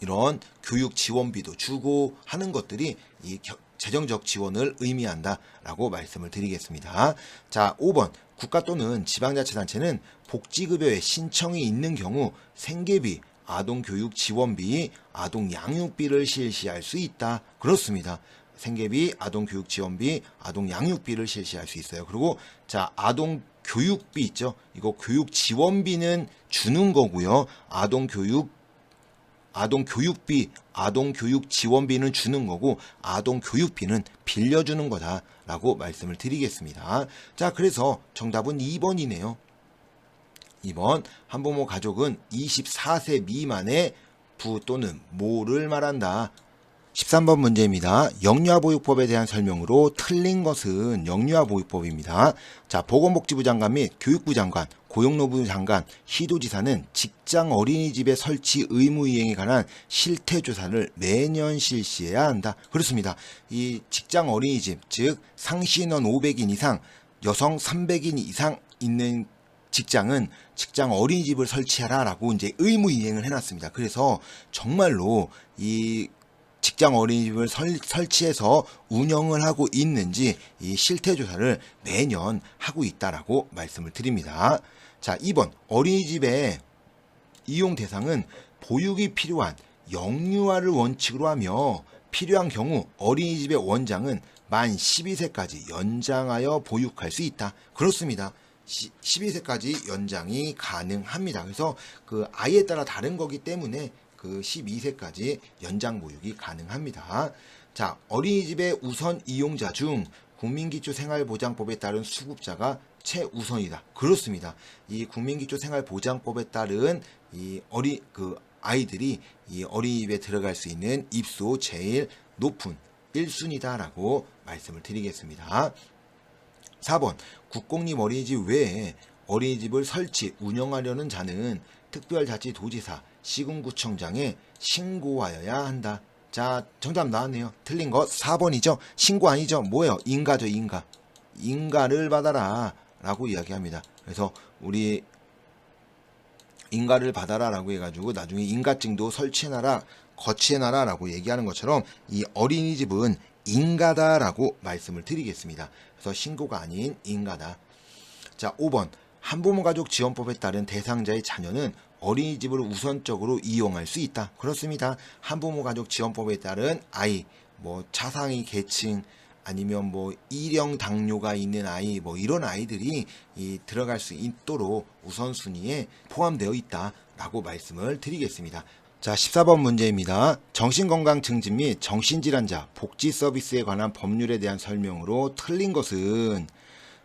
이런 교육 지원비도 주고 하는 것들이 이 재정적 지원을 의미한다라고 말씀을 드리겠습니다. 자, 5번. 국가 또는 지방자치단체는 복지급여에 신청이 있는 경우 생계비, 아동교육 지원비, 아동양육비를 실시할 수 있다. 그렇습니다. 생계비, 아동교육 지원비, 아동양육비를 실시할 수 있어요. 그리고 자, 아동교육비 있죠. 이거 교육 지원비는 주는 거고요. 아동교육비, 아동교육 지원비는 주는 거고 아동교육비는 빌려주는 거다라고 말씀을 드리겠습니다. 자, 그래서 정답은 2번이네요. 2번. 한부모 가족은 24세 미만의 부 또는 모를 말한다. 13번 문제입니다. 영유아보육법에 대한 설명으로 틀린 것은 영유아보육법입니다. 자, 보건복지부 장관 및 교육부 장관, 고용노부 장관, 시도지사는 직장 어린이집의 설치 의무 이행에 관한 실태조사를 매년 실시해야 한다. 그렇습니다. 이 직장 어린이집, 즉 상시인원 500인 이상, 여성 300인 이상 있는 직장은 직장 어린이집을 설치하라라고 이제 의무 이행을 해놨습니다. 그래서 정말로 이 직장 어린이집을 설치해서 운영을 하고 있는지 이 실태조사를 매년 하고 있다라고 말씀을 드립니다. 자, 2번. 어린이집의 이용 대상은 보육이 필요한 영유아를 원칙으로 하며 필요한 경우 어린이집의 원장은 만 12세까지 연장하여 보육할 수 있다. 그렇습니다. 12세까지 연장이 가능합니다. 그래서 그 아이에 따라 다른 거기 때문에 그 12세까지 연장 보육이 가능합니다. 자, 어린이집의 우선 이용자 중 국민기초생활보장법에 따른 수급자가 최우선이다. 그렇습니다. 이 국민기초생활보장법에 따른 이 아이들이 이 어린이집에 들어갈 수 있는 입소 제일 높은 1순위다라고 말씀을 드리겠습니다. 4번. 국공립 어린이집 외에 어린이집을 설치, 운영하려는 자는 특별자치도지사, 시군구청장에 신고하여야 한다. 자, 정답 나왔네요. 틀린 거 4번이죠. 신고 아니죠. 뭐예요? 인가죠, 인가. 인가를 받아라 라고 이야기합니다. 그래서 우리 인가를 받아라 라고 해가지고 나중에 인가증도 설치해놔라, 거치해놔라 라고 얘기하는 것처럼 이 어린이집은 인가다라고 말씀을 드리겠습니다. 그래서 신고가 아닌 인가다. 자, 5번. 한부모 가족 지원법에 따른 대상자의 자녀는 어린이집을 우선적으로 이용할 수 있다. 그렇습니다. 한부모 가족 지원법에 따른 아이, 뭐 차상위 계층 아니면 뭐 일형 당뇨가 있는 아이, 뭐 이런 아이들이 들어갈 수 있도록 우선순위에 포함되어 있다라고 말씀을 드리겠습니다. 자, 14번 문제입니다. 정신건강 증진 및 정신질환자 복지 서비스에 관한 법률에 대한 설명으로 틀린 것은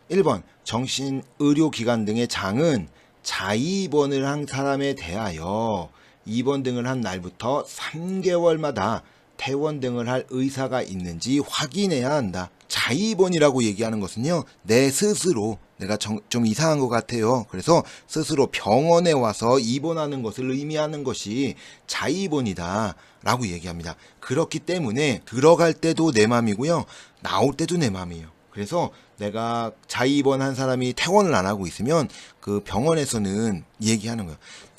1번. 정신의료기관 등의 장은 자의 입원을 한 사람에 대하여 입원 등을 한 날부터 3개월마다 퇴원 등을 할 의사가 있는지 확인해야 한다. 자의 입원이라고 얘기하는 것은요, 내 스스로 내가 좀 이상한 것 같아요. 그래서 스스로 병원에 와서 입원하는 것을 의미하는 것이 자의 입원이다 라고 얘기합니다. 그렇기 때문에 들어갈 때도 내 맘이고요, 나올 때도 내 맘이에요. 그래서 내가 자의 입원한 사람이 퇴원을 안 하고 있으면 그 병원에서는 얘기하는 거예요.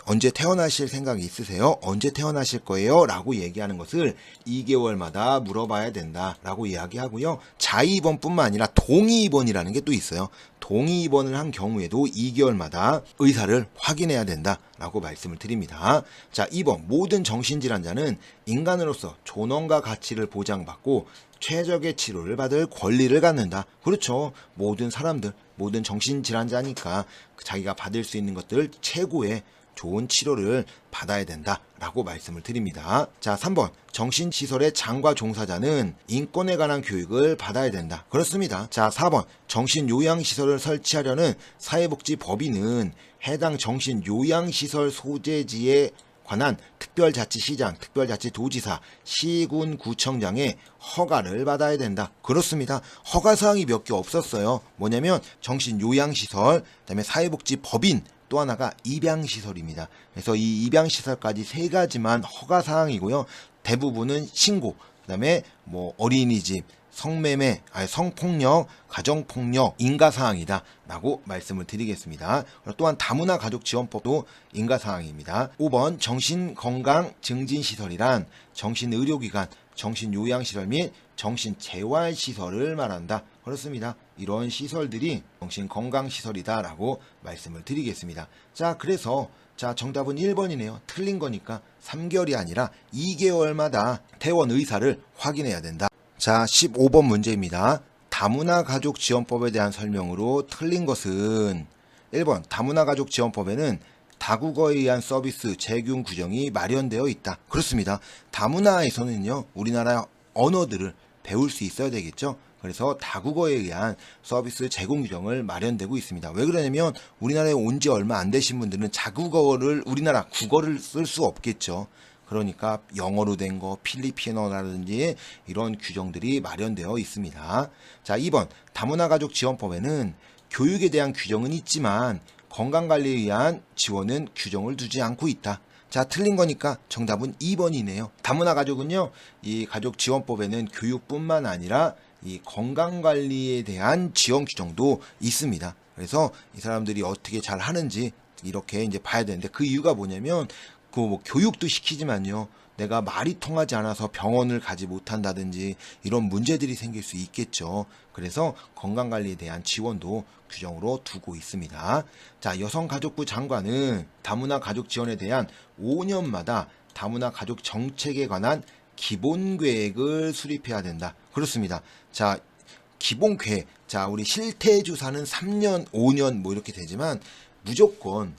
언제 퇴원하실 생각이 있으세요? 언제 퇴원하실 거예요? 라고 얘기하는 것을 2개월마다 물어봐야 된다 라고 이야기하고요. 자의 입원뿐만 아니라 동의 입원이라는 게 또 있어요. 동의 입원을 한 경우에도 2개월마다 의사를 확인해야 된다 라고 말씀을 드립니다. 자, 2번. 모든 정신질환자는 인간으로서 존엄과 가치를 보장받고 최적의 치료를 받을 권리를 갖는다. 그렇죠. 모든 사람들, 모든 정신질환자니까 자기가 받을 수 있는 것들 최고의 좋은 치료를 받아야 된다라고 말씀을 드립니다. 자, 3번. 정신시설의 장과 종사자는 인권에 관한 교육을 받아야 된다. 그렇습니다. 자, 4번 정신요양시설을 설치하려는 사회복지법인은 해당 정신요양시설 소재지에 관한 특별자치시장, 특별자치도지사, 시군구청장의 허가를 받아야 된다. 그렇습니다. 허가사항이 몇 개 없었어요. 뭐냐면 정신요양시설, 그다음에 사회복지법인, 또 하나가 입양시설입니다. 그래서 이 입양시설까지 세 가지만 허가사항이고요. 대부분은 신고, 그다음에 뭐 어린이집, 성매매, 성폭력, 가정폭력, 인가사항이다 라고 말씀을 드리겠습니다. 또한 다문화 가족지원법도 인가사항입니다. 5번 정신건강증진시설이란 정신의료기관, 정신요양시설 및 정신재활시설을 말한다. 그렇습니다. 이런 시설들이 정신건강시설이다 라고 말씀을 드리겠습니다. 자, 그래서 정답은 1번이네요. 틀린 거니까 3개월이 아니라 2개월마다 퇴원 의사를 확인해야 된다. 자, 15번 문제입니다. 다문화 가족 지원법에 대한 설명으로 틀린 것은 1번 다문화 가족 지원법에는 다국어에 의한 서비스 제공 규정이 마련되어 있다. 그렇습니다. 다문화에서는요, 우리나라 언어들을 배울 수 있어야 되겠죠. 그래서 다국어에 의한 서비스 제공 규정을 마련되고 있습니다. 왜 그러냐면 우리나라에 온 지 얼마 안 되신 분들은 자국어를, 우리나라 국어를 쓸 수 없겠죠. 그러니까 영어로 된 거, 필리핀어라든지 이런 규정들이 마련되어 있습니다. 자, 2번 다문화 가족 지원법에는 교육에 대한 규정은 있지만 건강관리에 의한 지원은 규정을 두지 않고 있다. 자, 틀린 거니까 정답은 2번이네요. 다문화 가족은요, 이 가족지원법에는 교육뿐만 아니라 이 건강관리에 대한 지원 규정도 있습니다. 그래서 이 사람들이 어떻게 잘 하는지 이렇게 이제 봐야 되는데, 그 이유가 뭐냐면 뭐 교육도 시키지만요, 내가 말이 통하지 않아서 병원을 가지 못한다든지 이런 문제들이 생길 수 있겠죠. 그래서 건강관리에 대한 지원도 규정으로 두고 있습니다. 자, 여성가족부 장관은 다문화 가족 지원에 대한 5년마다 다문화 가족 정책에 관한 기본계획을 수립해야 된다. 그렇습니다. 자, 기본계획. 자, 우리 실태조사는 3년, 5년 뭐 이렇게 되지만 무조건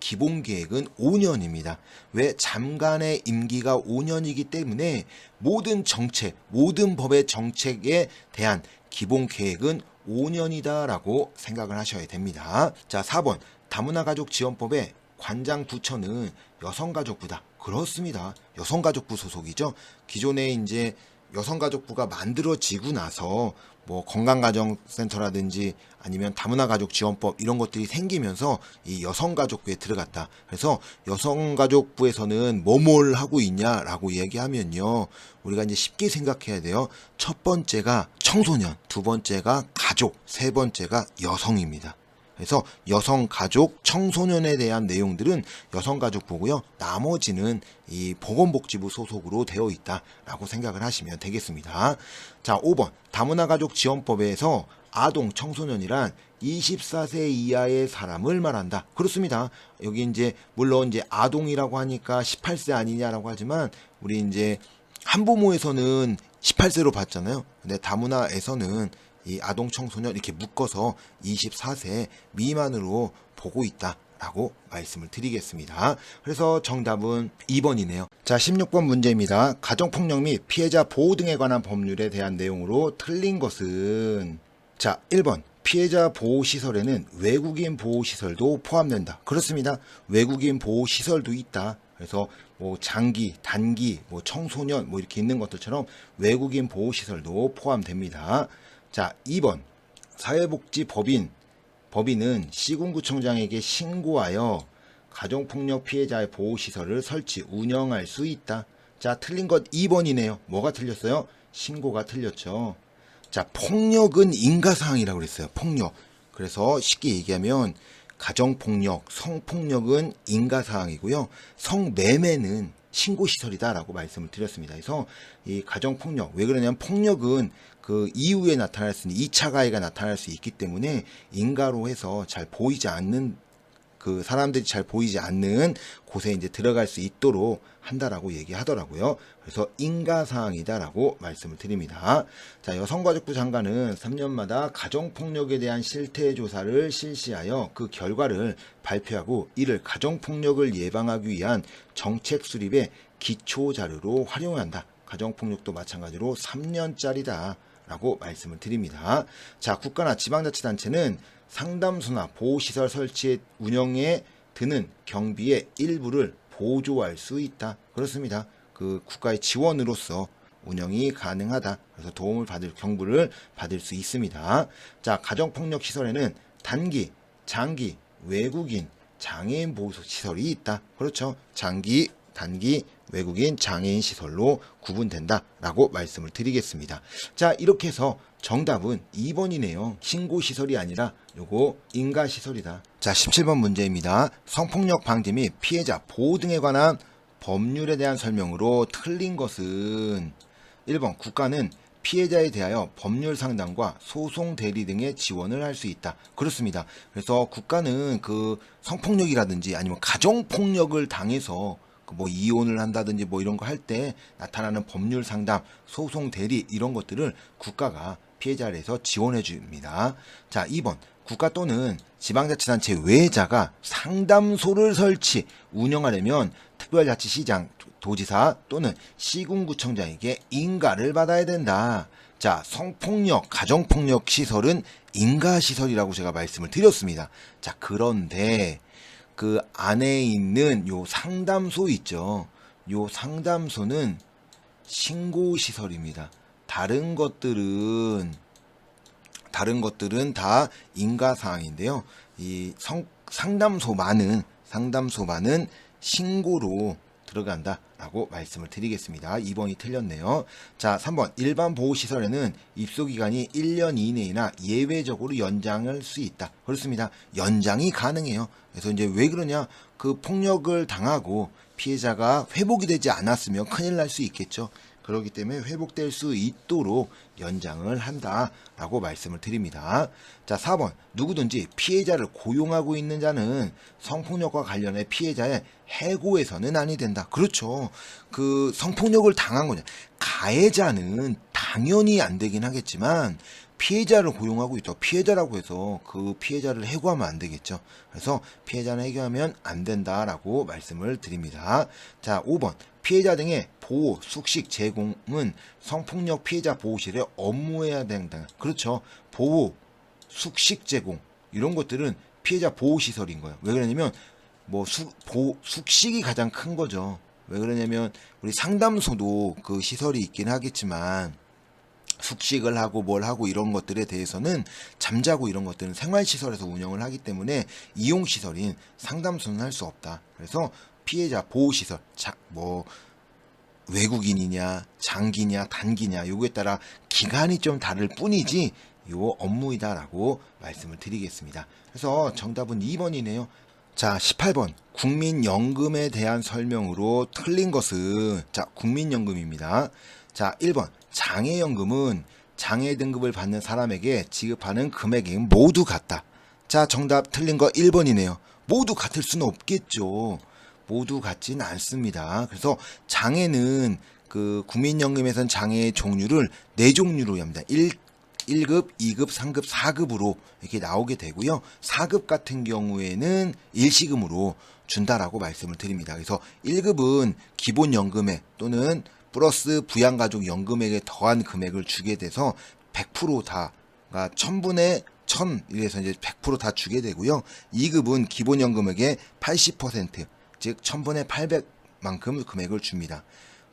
기본계획은 5년입니다. 왜? 장관의 임기가 5년이기 때문에 모든 정책, 모든 법의 정책에 대한 기본계획은 5년이다라고 생각을 하셔야 됩니다. 자, 4번 다문화 가족 지원법의 관장 부처는 여성가족부다. 그렇습니다. 여성가족부 소속이죠. 기존에 이제 여성가족부가 만들어지고 나서 뭐 건강가정센터라든지 아니면 다문화 가족 지원법 이런 것들이 생기면서 이 여성가족부에 들어갔다. 그래서 여성가족부에서는 뭘 하고 있냐라고 얘기하면요, 우리가 이제 쉽게 생각해야 돼요. 첫 번째가 청소년, 두 번째가 가족, 세 번째가 여성입니다. 그래서 여성가족, 청소년에 대한 내용들은 여성가족부고요. 나머지는 이 보건복지부 소속으로 되어 있다라고 생각을 하시면 되겠습니다. 자, 5번 다문화 가족 지원법에서 아동, 청소년이란 24세 이하의 사람을 말한다. 그렇습니다. 여기 이제 물론 이제 아동이라고 하니까 18세 아니냐라고 하지만 우리 이제 한부모에서는 18세로 봤잖아요. 근데 다문화에서는 이 아동, 청소년 이렇게 묶어서 24세 미만으로 보고 있다라고 말씀을 드리겠습니다. 그래서 정답은 2번이네요. 자, 16번 문제입니다. 가정폭력 및 피해자 보호 등에 관한 법률에 대한 내용으로 틀린 것은, 자, 1번 피해자 보호시설에는 외국인 보호시설도 포함된다. 그렇습니다. 외국인 보호시설도 있다. 그래서 뭐 장기, 단기, 뭐 청소년 뭐 이렇게 있는 것들처럼 외국인 보호시설도 포함됩니다. 자, 2번 사회복지법인은 시군구청장에게 신고하여 가정폭력 피해자의 보호시설을 설치, 운영할 수 있다. 자, 틀린 것 2번이네요. 뭐가 틀렸어요? 신고가 틀렸죠. 자, 폭력은 인가사항이라고 그랬어요. 폭력. 그래서 쉽게 얘기하면 가정폭력, 성폭력은 인가사항이고요. 성매매는 신고시설이다라고 말씀을 드렸습니다. 그래서 이 가정폭력, 왜 그러냐면 폭력은 그 이후에 나타날 수 있는 2차 가해가 나타날 수 있기 때문에 인가로 해서 잘 보이지 않는, 그 사람들이 잘 보이지 않는 곳에 이제 들어갈 수 있도록 한다라고 얘기하더라고요. 그래서 인가사항이다라고 말씀을 드립니다. 자, 여성가족부 장관은 3년마다 가정폭력에 대한 실태조사를 실시하여 그 결과를 발표하고 이를 가정폭력을 예방하기 위한 정책 수립에 기초 자료로 활용한다. 가정폭력도 마찬가지로 3년짜리다 라고 말씀을 드립니다. 자, 국가나 지방자치단체는 상담소나 보호시설 설치 운영에 드는 경비의 일부를 보조할 수 있다. 그렇습니다. 그 국가의 지원으로서 운영이 가능하다. 그래서 도움을 받을 경부를 받을 수 있습니다. 자, 가정폭력 시설에는 단기, 장기, 외국인, 장애인 보호 시설이 있다. 그렇죠. 장기, 단기, 외국인, 장애인 시설로 구분된다라고 말씀을 드리겠습니다. 자, 이렇게 해서 정답은 2번이네요. 신고시설이 아니라 요거 인가시설이다. 자, 17번 문제입니다. 성폭력 방지 및 피해자 보호 등에 관한 법률에 대한 설명으로 틀린 것은 1번 국가는 피해자에 대하여 법률 상담과 소송 대리 등의 지원을 할 수 있다. 그렇습니다. 그래서 국가는 그 성폭력이라든지 아니면 가정폭력을 당해서 뭐 이혼을 한다든지 뭐 이런 거 할 때 나타나는 법률 상담, 소송 대리 이런 것들을 국가가 피해자를 해서 지원해 줍니다. 자, 2번 국가 또는 지방자치단체 외자가 상담소를 설치, 운영하려면 특별자치시장, 도지사 또는 시군구청장에게 인가를 받아야 된다. 자, 성폭력, 가정폭력 시설은 인가시설이라고 제가 말씀을 드렸습니다. 자, 그런데 그 안에 있는 요 상담소 있죠. 요 상담소는 신고시설입니다. 다른 것들은 다 인가사항인데요. 이 상담소만은 신고로 들어간다라고 말씀을 드리겠습니다. 2번이 틀렸네요. 자, 3번 일반 보호시설에는 입소기간이 1년 이내이나 예외적으로 연장할 수 있다. 그렇습니다. 연장이 가능해요. 그래서 이제 왜 그러냐? 그 폭력을 당하고 피해자가 회복이 되지 않았으면 큰일 날 수 있겠죠. 그렇기 때문에 회복될 수 있도록 연장을 한다라고 말씀을 드립니다. 자, 4번 누구든지 피해자를 고용하고 있는 자는 성폭력과 관련해 피해자의 해고해서는 아니 된다. 그렇죠. 그 성폭력을 당한 거냐. 가해자는 당연히 안 되긴 하겠지만 피해자를 고용하고 있죠. 피해자라고 해서 그 피해자를 해고하면 안 되겠죠. 그래서 피해자는 해고하면 안 된다라고 말씀을 드립니다. 자, 5번 피해자 등의 보호, 숙식 제공은 성폭력 피해자 보호실에 업무해야 된다. 그렇죠. 보호, 숙식 제공 이런 것들은 피해자 보호시설인 거예요. 왜 그러냐면 뭐 숙식이 가장 큰 거죠. 왜 그러냐면 우리 상담소도 그 시설이 있긴 하겠지만 숙식을 하고 뭘 하고 이런 것들에 대해서는 잠자고 이런 것들은 생활시설에서 운영을 하기 때문에 이용시설인 상담소는 할 수 없다. 그래서 피해자 보호시설, 뭐 외국인이냐 장기냐 단기냐 요거에 따라 기간이 좀 다를 뿐이지 요 업무이다라고 말씀을 드리겠습니다. 그래서 정답은 2번이네요. 자, 18번 국민연금에 대한 설명으로 틀린 것은 자, 국민연금입니다. 자, 1번 장애연금은 장애 등급을 받는 사람에게 지급하는 금액이 모두 같다. 자, 정답 틀린 거 1번이네요. 모두 같을 수는 없겠죠. 모두 같진 않습니다. 그래서 장애는 그 국민연금에서는 장애의 종류를 4종류로 합니다. 1급, 2급, 3급, 4급으로 이렇게 나오게 되고요. 4급 같은 경우에는 일시금으로 준다라고 말씀을 드립니다. 그래서 1급은 기본연금액 또는 플러스 부양가족 연금액에 더한 금액을 주게 돼서 100% 다가 1000분의 1000 이래서 이제 100% 다 주게 되고요. 2급은 기본연금액의 80%, 즉 1000분의 800만큼 금액을 줍니다.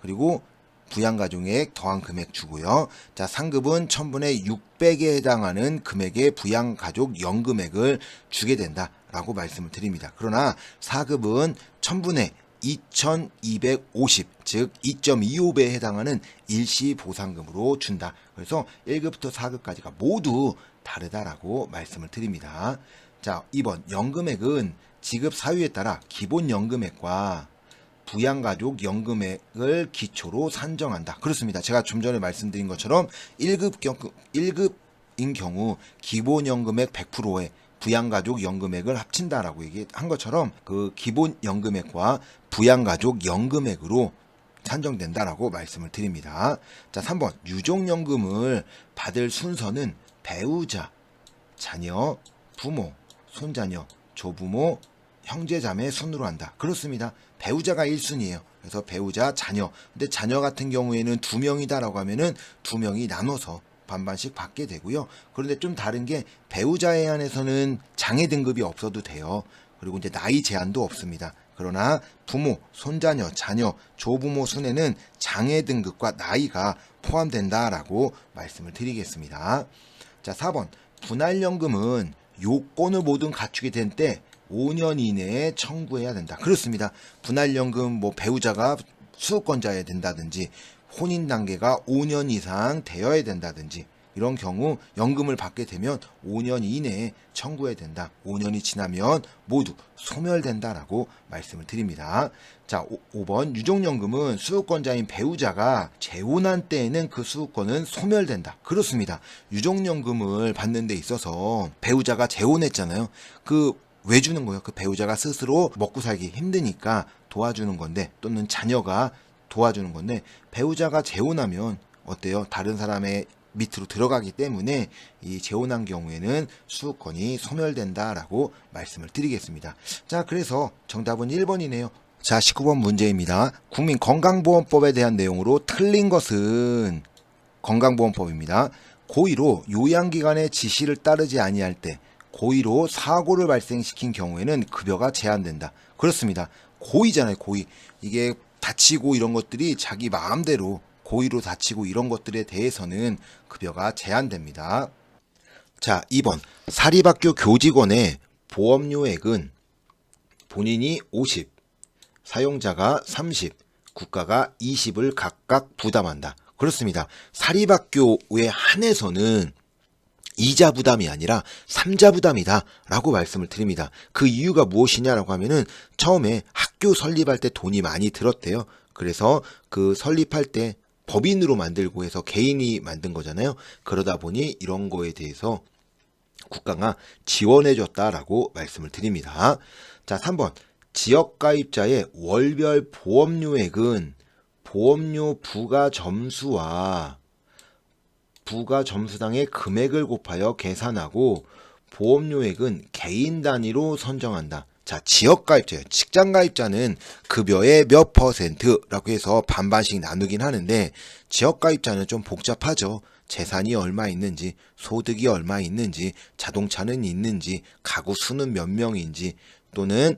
그리고 부양가족액 더한 금액 주고요. 자, 3급은 1000분의 600에 해당하는 금액의 부양가족 연금액을 주게 된다라고 말씀을 드립니다. 그러나 4급은 1000분의 2250, 즉 2.25배에 해당하는 일시보상금으로 준다. 그래서 1급부터 4급까지가 모두 다르다라고 말씀을 드립니다. 자, 2번 연금액은 지급 사유에 따라 기본연금액과 부양가족 연금액을 기초로 산정한다. 그렇습니다. 제가 좀 전에 말씀드린 것처럼 1급인 경우 기본연금액 100%에 부양가족 연금액을 합친다라고 얘기한 것처럼 그 기본연금액과 부양가족 연금액으로 산정된다라고 말씀을 드립니다. 자, 3번 유족연금을 받을 순서는 배우자, 자녀, 부모, 손자녀, 조부모, 형제자매 순으로 한다. 그렇습니다. 배우자가 1순위예요. 그래서 배우자, 자녀. 근데 자녀 같은 경우에는 2명이다라고 하면은 2명이 나눠서 반반씩 받게 되고요. 그런데 좀 다른 게 배우자에 한해서는 장애 등급이 없어도 돼요. 그리고 이제 나이 제한도 없습니다. 그러나 부모, 손자녀, 자녀, 조부모 순에는 장애 등급과 나이가 포함된다라고 말씀을 드리겠습니다. 자, 4번. 분할연금은 요건을 모두 갖추게 된 때 5년 이내에 청구해야 된다. 그렇습니다. 분할연금 뭐 배우자가 수급권자여야 된다든지 혼인 단계가 5년 이상 되어야 된다든지 이런 경우 연금을 받게 되면 5년 이내에 청구해야 된다. 5년이 지나면 모두 소멸된다라고 말씀을 드립니다. 자, 5번 유족연금은 수급권자인 배우자가 재혼한 때에는 그 수급권은 소멸된다. 그렇습니다. 유족연금을 받는 데 있어서 배우자가 재혼했잖아요. 왜 주는 거예요? 그 배우자가 스스로 먹고 살기 힘드니까 도와주는 건데 또는 자녀가 도와주는 건데 배우자가 재혼하면 어때요? 다른 사람의 밑으로 들어가기 때문에 이 재혼한 경우에는 수급권이 소멸된다라고 말씀을 드리겠습니다. 자, 그래서 정답은 1번이네요. 자, 19번 문제입니다. 국민건강보험법에 대한 내용으로 틀린 것은 건강보험법입니다. 고의로 요양기관의 지시를 따르지 아니할 때 고의로 사고를 발생시킨 경우에는 급여가 제한된다. 그렇습니다. 고의잖아요. 고의. 이게 다치고 이런 것들이 자기 마음대로 고의로 다치고 이런 것들에 대해서는 급여가 제한됩니다. 자, 2번. 사립학교 교직원의 보험료액은 본인이 50, 사용자가 30, 국가가 20을 각각 부담한다. 그렇습니다. 사립학교에 한해서는 이자 부담이 아니라 삼자 부담이다 라고 말씀을 드립니다. 그 이유가 무엇이냐라고 하면은 처음에 학교 설립할 때 돈이 많이 들었대요. 그래서 그 설립할 때 법인으로 만들고 해서 개인이 만든 거잖아요. 그러다 보니 이런 거에 대해서 국가가 지원해줬다라고 말씀을 드립니다. 자, 3번. 지역가입자의 월별 보험료액은 보험료 부과 점수와 부가 점수당의 금액을 곱하여 계산하고 보험료액은 개인 단위로 선정한다. 자, 지역가입자예요. 직장가입자는 급여의 몇 %라고 해서 반반씩 나누긴 하는데 지역가입자는 좀 복잡하죠. 재산이 얼마 있는지, 소득이 얼마 있는지, 자동차는 있는지, 가구 수는 몇 명인지 또는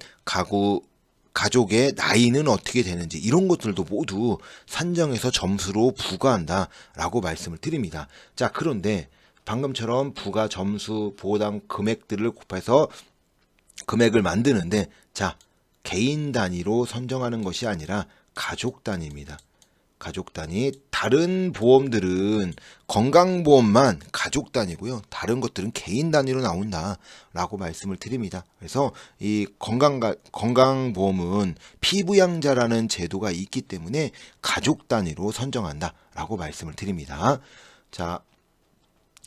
가족의 나이는 어떻게 되는지 이런 것들도 모두 산정해서 점수로 부과한다라고 말씀을 드립니다. 자, 그런데 방금처럼 부가 점수, 보호당 금액들을 곱해서 금액을 만드는데 자, 개인 단위로 선정하는 것이 아니라 가족 단위입니다. 가족 단위. 다른 보험들은 건강보험만 가족 단위고요. 다른 것들은 개인 단위로 나온다라고 말씀을 드립니다. 그래서 이 건강보험은 피부양자라는 제도가 있기 때문에 가족 단위로 선정한다라고 말씀을 드립니다. 자,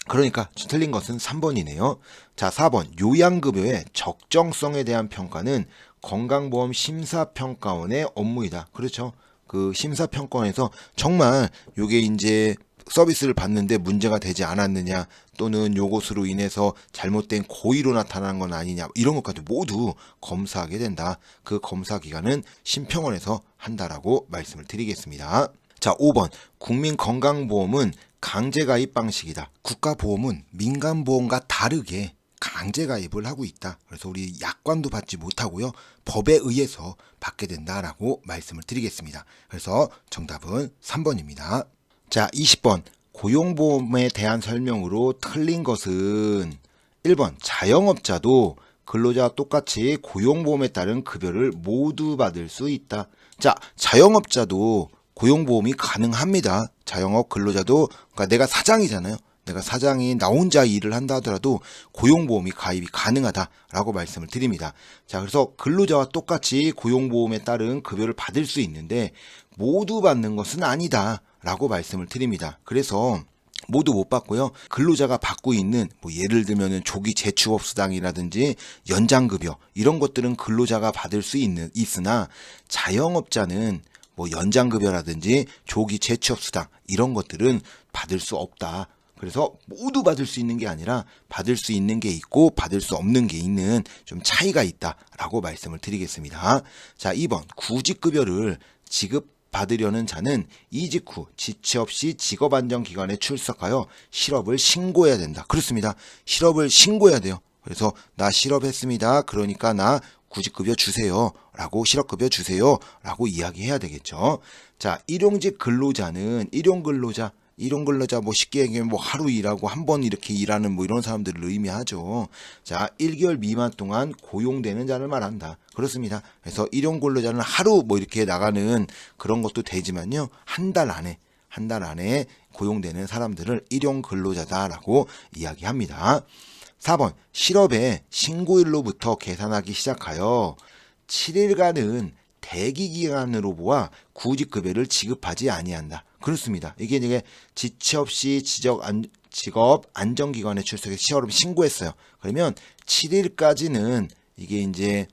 그러니까 틀린 것은 3번이네요. 자, 4번. 요양급여의 적정성에 대한 평가는 건강보험 심사평가원의 업무이다. 그렇죠. 그 심사평가원에서 정말 요게 이제 서비스를 받는데 문제가 되지 않았느냐 또는 요것으로 인해서 잘못된 고의로 나타난 건 아니냐 이런 것까지 모두 검사하게 된다. 그 검사 기간은 심평원에서 한다라고 말씀을 드리겠습니다. 자, 5번. 국민건강보험은 강제가입 방식이다. 국가보험은 민간보험과 다르게 강제가입을 하고 있다. 그래서 우리 약관도 받지 못하고요. 법에 의해서 받게 된다라고 말씀을 드리겠습니다. 그래서 정답은 3번입니다. 자, 20번. 고용보험에 대한 설명으로 틀린 것은 1번. 자영업자도 근로자와 똑같이 고용보험에 따른 급여를 모두 받을 수 있다. 자, 자영업자도 고용보험이 가능합니다. 자영업 근로자도, 그러니까 내가 사장이잖아요. 내가 사장이 나 혼자 일을 한다 하더라도 고용보험이 가입이 가능하다라고 말씀을 드립니다. 자, 그래서 근로자와 똑같이 고용보험에 따른 급여를 받을 수 있는데 모두 받는 것은 아니다라고 말씀을 드립니다. 그래서 모두 못 받고요. 근로자가 받고 있는 뭐 예를 들면은 조기 재취업 수당이라든지 연장급여 이런 것들은 근로자가 받을 수 있으나 자영업자는 뭐 연장급여라든지 조기 재취업 수당 이런 것들은 받을 수 없다. 그래서 모두 받을 수 있는 게 아니라 받을 수 있는 게 있고 받을 수 없는 게 있는 좀 차이가 있다라고 말씀을 드리겠습니다. 자, 2번. 구직급여를 지급받으려는 자는 이직 후 지체 없이 직업안정기관에 출석하여 실업을 신고해야 된다. 그렇습니다. 실업을 신고해야 돼요. 그래서 나 실업했습니다. 그러니까 나 구직급여 주세요. 라고 실업급여 주세요. 라고 이야기해야 되겠죠. 자, 일용직 근로자는 일용근로자 뭐 쉽게 얘기하면 뭐 하루 일하고 한 번 이렇게 일하는 뭐 이런 사람들을 의미하죠. 자, 1개월 미만 동안 고용되는 자를 말한다. 그렇습니다. 그래서 일용근로자는 하루 뭐 이렇게 나가는 그런 것도 되지만요. 한 달 안에 고용되는 사람들을 일용근로자다라고 이야기합니다. 4번 실업의 신고일로부터 계산하기 시작하여 7일간은 대기기간으로 보아 구직급여를 지급하지 아니한다. 그렇습니다. 이게 지체 없이 직업 안정기관에 출석해서 실업을 신고했어요. 그러면 7일까지는 이게 이제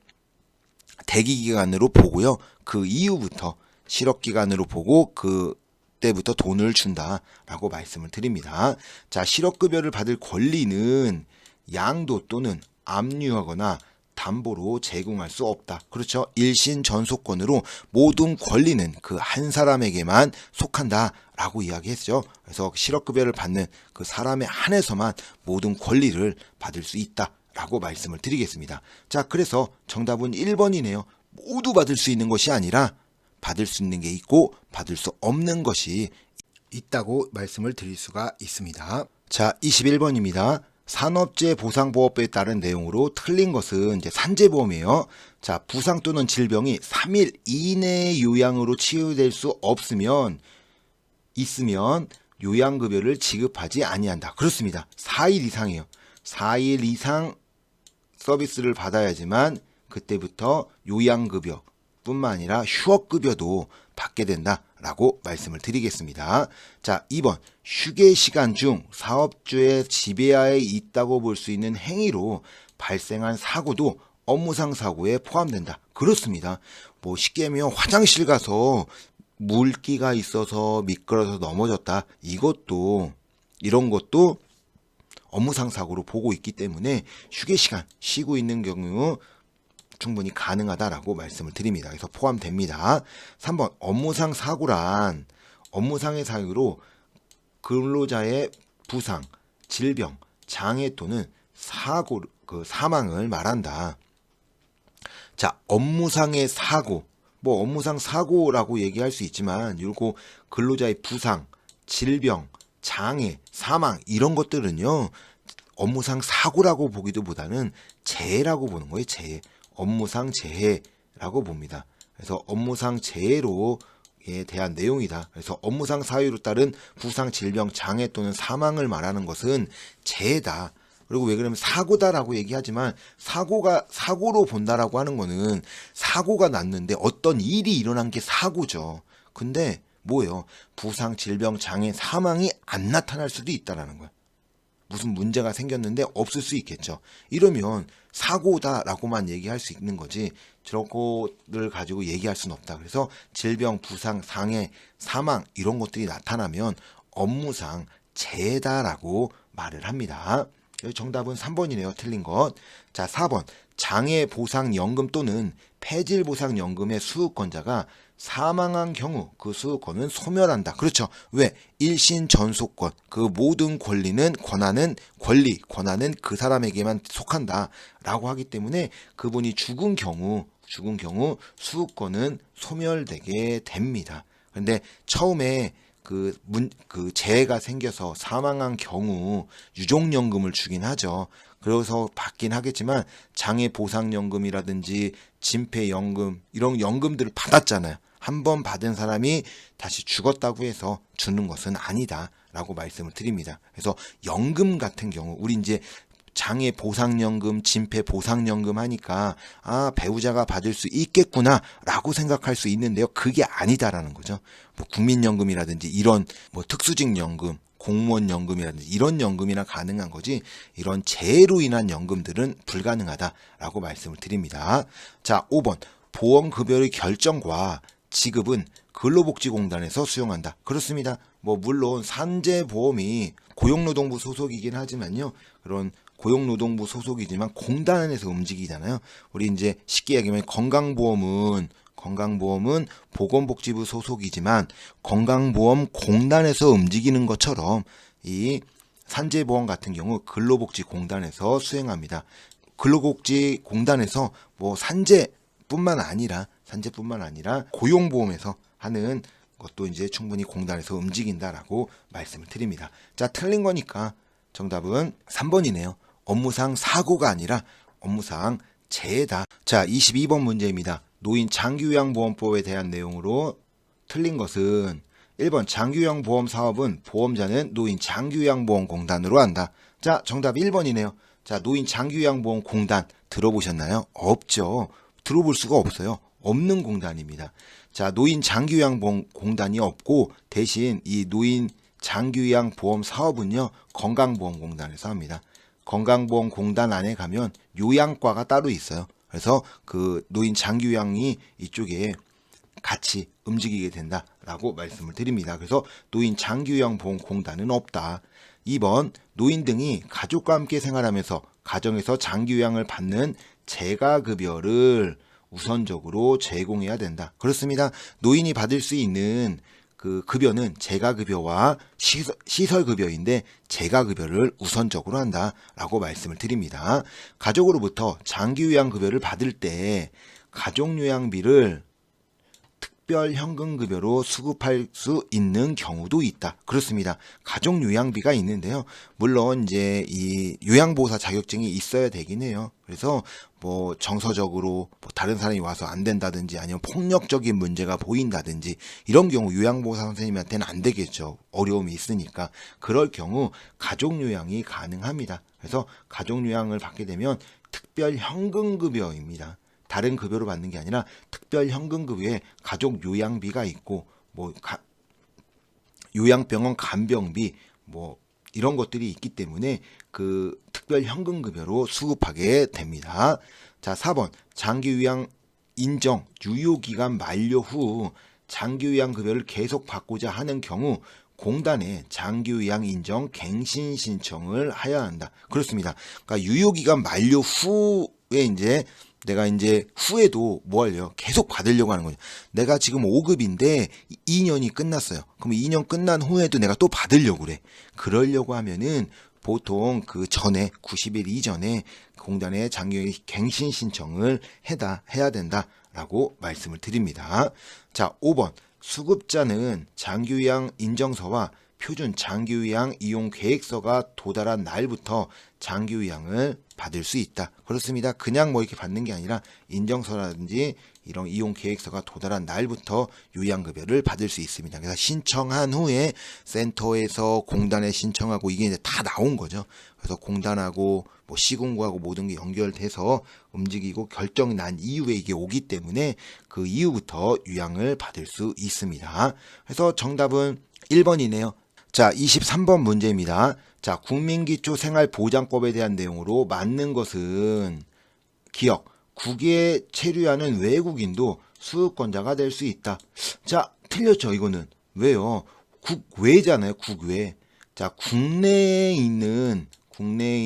대기기간으로 보고요. 그 이후부터 실업기간으로 보고 그때부터 돈을 준다라고 말씀을 드립니다. 자, 실업급여를 받을 권리는 양도 또는 압류하거나 담보로 제공할 수 없다. 그렇죠. 일신 전속권으로 모든 권리는 그 한 사람에게만 속한다라고 이야기했죠. 그래서 실업급여를 받는 그 사람에 한해서만 모든 권리를 받을 수 있다라고 말씀을 드리겠습니다. 자, 그래서 정답은 1번이네요. 모두 받을 수 있는 것이 아니라 받을 수 있는 게 있고 받을 수 없는 것이 있다고 말씀을 드릴 수가 있습니다. 자, 21번입니다. 산업재보상보호법에 따른 내용으로 틀린 것은 이제 산재보험이에요. 자, 부상 또는 질병이 3일 이내의 요양으로 치유될 수 있으면 요양급여를 지급하지 아니한다. 그렇습니다. 4일 이상이에요. 4일 이상 서비스를 받아야지만 그때부터 요양급여 뿐만 아니라 휴업급여도 받게 된다라고 말씀을 드리겠습니다. 자, 2번 휴게시간 중 사업주의 지배하에 있다고 볼 수 있는 행위로 발생한 사고도 업무상 사고에 포함된다. 그렇습니다. 뭐 쉽게 하면 화장실 가서 물기가 있어서 미끄러져서 넘어졌다. 이런 것도 업무상 사고로 보고 있기 때문에 휴게시간 쉬고 있는 경우 충분히 가능하다라고 말씀을 드립니다. 그래서 포함됩니다. 3번 업무상 사고란 업무상의 사유로 근로자의 부상, 질병, 장애 또는 사망을 말한다. 자, 업무상의 사고, 뭐 업무상 사고라고 얘기할 수 있지만 요거 근로자의 부상, 질병, 장애, 사망 이런 것들은요. 업무상 사고라고 보기도 보다는 재해라고 보는 거예요. 재해. 업무상 재해라고 봅니다. 그래서 업무상 재해로에 대한 내용이다. 그래서 업무상 사유로 따른 부상, 질병, 장애 또는 사망을 말하는 것은 재해다. 그리고 왜 그러면 사고다라고 얘기하지만 사고로 본다라고 하는 거는 사고가 났는데 어떤 일이 일어난 게 사고죠. 근데 뭐예요? 부상, 질병, 장애, 사망이 안 나타날 수도 있다라는 거예요. 무슨 문제가 생겼는데 없을 수 있겠죠. 이러면 사고다라고만 얘기할 수 있는 거지 저런 거를 가지고 얘기할 수는 없다. 그래서 질병, 부상, 장애, 사망 이런 것들이 나타나면 업무상 재해다라고 말을 합니다. 정답은 3번이네요. 틀린 것. 자, 4번 장애보상연금 또는 폐질보상연금의 수급권자가 사망한 경우 그 수급권은 소멸한다. 그렇죠. 왜? 일신 전속권. 그 모든 권한은 그 사람에게만 속한다. 라고 하기 때문에 그분이 죽은 경우 수급권은 소멸되게 됩니다. 근데 처음에 그 재해가 생겨서 사망한 경우 유족연금을 주긴 하죠. 그래서 받긴 하겠지만 장애보상연금이라든지 진폐연금 이런 연금들을 받았잖아요. 한 번 받은 사람이 다시 죽었다고 해서 주는 것은 아니다라고 말씀을 드립니다. 그래서 연금 같은 경우 우리 이제 장애보상연금, 진폐보상연금 하니까 배우자가 받을 수 있겠구나라고 생각할 수 있는데요. 그게 아니다라는 거죠. 뭐 국민연금이라든지 이런 뭐 특수직연금, 공무원연금이라든지 이런 연금이나 가능한 거지 이런 재해로 인한 연금들은 불가능하다라고 말씀을 드립니다. 자, 5번 보험급여의 결정과 지급은 근로복지공단에서 수용한다. 그렇습니다. 뭐 물론 산재보험이 고용노동부 소속이긴 하지만요. 그런 고용노동부 소속이지만 공단에서 움직이잖아요. 우리 이제 쉽게 얘기하면 건강보험은 건강보험은 보건복지부 소속이지만 건강보험공단에서 움직이는 것처럼 이 산재보험 같은 경우 근로복지공단에서 수행합니다. 근로복지공단에서 뭐 산재뿐만 아니라 고용보험에서 하는 것도 이제 충분히 공단에서 움직인다라고 말씀을 드립니다. 자, 틀린 거니까 정답은 3번이네요. 업무상 사고가 아니라 업무상 재해다. 자, 22번 문제입니다. 노인 장기요양보험법에 대한 내용으로 틀린 것은 1번 장기요양보험 사업은 보험자는 노인 장기요양보험공단으로 한다. 자, 정답 1번이네요. 자, 노인 장기요양보험공단 들어보셨나요? 없죠. 들어볼 수가 없어요. 없는 공단입니다. 자, 노인 장기요양보험공단이 없고 대신 이 노인 장기요양보험 사업은요, 건강보험공단에서 합니다. 건강보험공단 안에 가면 요양과가 따로 있어요. 그래서 그 노인 장기요양이 이쪽에 같이 움직이게 된다라고 말씀을 드립니다. 그래서 노인 장기요양보험공단은 없다. 2번 노인 등이 가족과 함께 생활하면서 가정에서 장기요양을 받는 재가급여를 우선적으로 제공해야 된다. 그렇습니다. 노인이 받을 수 있는 그 급여는 재가급여와 시설급여인데 재가급여를 우선적으로 한다라고 말씀을 드립니다. 가족으로부터 장기요양급여를 받을 때 가족요양비를 특별현금급여로 수급할 수 있는 경우도 있다. 그렇습니다. 가족요양비가 있는데요. 물론 이제 이 요양보호사 자격증이 있어야 되긴 해요. 그래서 뭐 정서적으로 뭐 다른 사람이 와서 안 된다든지 아니면 폭력적인 문제가 보인다든지 이런 경우 요양보호사 선생님한테는 안 되겠죠. 어려움이 있으니까. 그럴 경우 가족요양이 가능합니다. 그래서 가족요양을 받게 되면 특별현금급여입니다. 다른 급여로 받는 게 아니라 특별 현금급여에 가족 요양비가 있고 뭐 요양병원 간병비 뭐 이런 것들이 있기 때문에 그 특별 현금급여로 수급하게 됩니다. 자, 4번 장기요양 인정 유효기간 만료 후 장기요양급여를 계속 받고자 하는 경우 공단에 장기요양 인정 갱신 신청을 해야 한다. 그렇습니다. 그러니까 유효기간 만료 후에 내가 이제 후에도 뭐 하려고 계속 받으려고 하는 거죠. 내가 지금 5급인데 2년이 끝났어요. 그럼 2년 끝난 후에도 내가 또 받으려고 그래. 그러려고 하면은 보통 그 전에 90일 이전에 공단에 장기요양 갱신 신청을 해야 된다라고 말씀을 드립니다. 자, 5번 수급자는 장기요양 인정서와 표준 장기요양 이용 계획서가 도달한 날부터 장기요양을 받을 수 있다. 그렇습니다. 그냥 뭐 이렇게 받는 게 아니라 인정서라든지 이런 이용 계획서가 도달한 날부터 요양급여를 받을 수 있습니다. 그래서 신청한 후에 센터에서 공단에 신청하고 이게 이제 다 나온 거죠. 그래서 공단하고 뭐 시군구하고 모든 게 연결돼서 움직이고 결정이 난 이후에 이게 오기 때문에 그 이후부터 요양을 받을 수 있습니다. 그래서 정답은 1번이네요. 자, 23번 문제입니다. 자, 국민기초생활보장법에 대한 내용으로 맞는 것은 기억, 국외에 체류하는 외국인도 수급권자가 될 수 있다. 자, 틀렸죠, 이거는. 왜요? 국외잖아요, 국외. 자, 국내에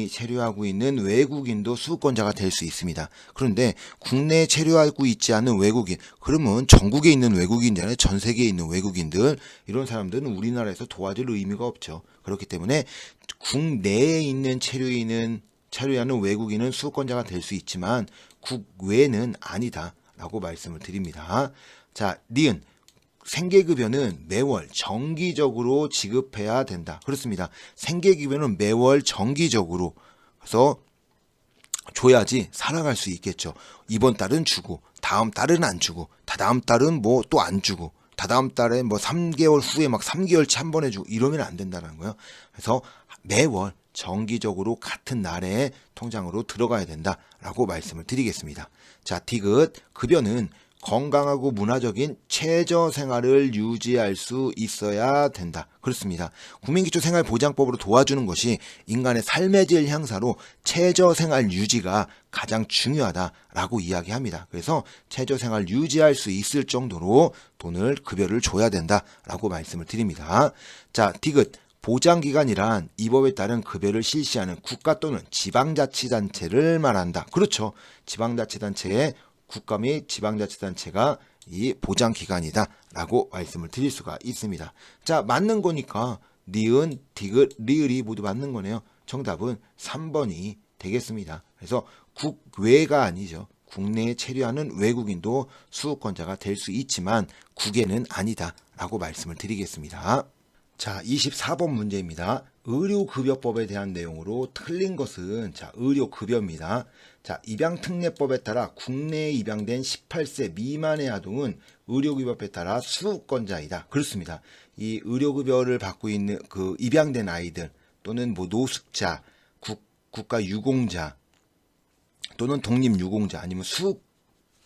체류하고 있는 외국인도 수급권자가 될 수 있습니다. 그런데 국내에 체류하고 있지 않은 외국인, 그러면 전국에 있는 외국인이잖아요. 전 세계에 있는 외국인들, 이런 사람들은 우리나라에서 도와줄 의미가 없죠. 그렇기 때문에 국내에 있는 체류하는 외국인은 수급권자가 될 수 있지만 국외는 아니다라고 말씀을 드립니다. 자, 니은 생계급여는 매월 정기적으로 지급해야 된다. 그렇습니다. 생계급여는 매월 정기적으로 그래서 줘야지 살아갈 수 있겠죠. 이번 달은 주고 다음 달은 안 주고 다다음 달은 뭐 또 안 주고 다다음 달에 뭐 3개월 후에 막 3개월치 한 번에 주고 이러면 안 된다는 거예요. 그래서 매월 정기적으로 같은 날에 통장으로 들어가야 된다라고 말씀을 드리겠습니다. 자, 디귿 급여는 건강하고 문화적인 최저 생활을 유지할 수 있어야 된다. 그렇습니다. 국민기초생활보장법으로 도와주는 것이 인간의 삶의 질 향사로 최저 생활 유지가 가장 중요하다라고 이야기합니다. 그래서 최저 생활 유지할 수 있을 정도로 급여를 줘야 된다라고 말씀을 드립니다. 자, 디귿 보장기관이란 이 법에 따른 급여를 실시하는 국가 또는 지방자치단체를 말한다. 그렇죠. 지방자치단체에 국가 및 지방자치단체가 이 보장 기간이다라고 말씀을 드릴 수가 있습니다. 자, 맞는 거니까 니은, 디귿, 리을이 모두 맞는 거네요. 정답은 3번이 되겠습니다. 그래서 국외가 아니죠. 국내에 체류하는 외국인도 수급권자가 될 수 있지만 국외는 아니다라고 말씀을 드리겠습니다. 자, 24번 문제입니다. 의료급여법에 대한 내용으로 틀린 것은 자, 의료급여입니다. 자, 입양특례법에 따라 국내에 입양된 18세 미만의 아동은 의료급여법에 따라 수급권자이다. 그렇습니다. 이 의료급여를 받고 있는 그 입양된 아이들 또는 뭐 노숙자, 국가유공자 또는 독립유공자 아니면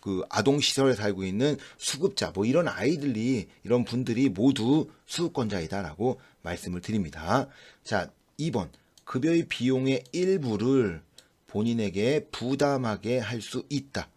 그 아동시설에 살고 있는 수급자 뭐 이런 아이들이 이런 분들이 모두 수급권자이다라고 말씀을 드립니다. 자, 2번 급여의 비용의 일부를 본인에게 부담하게 할 수 있다.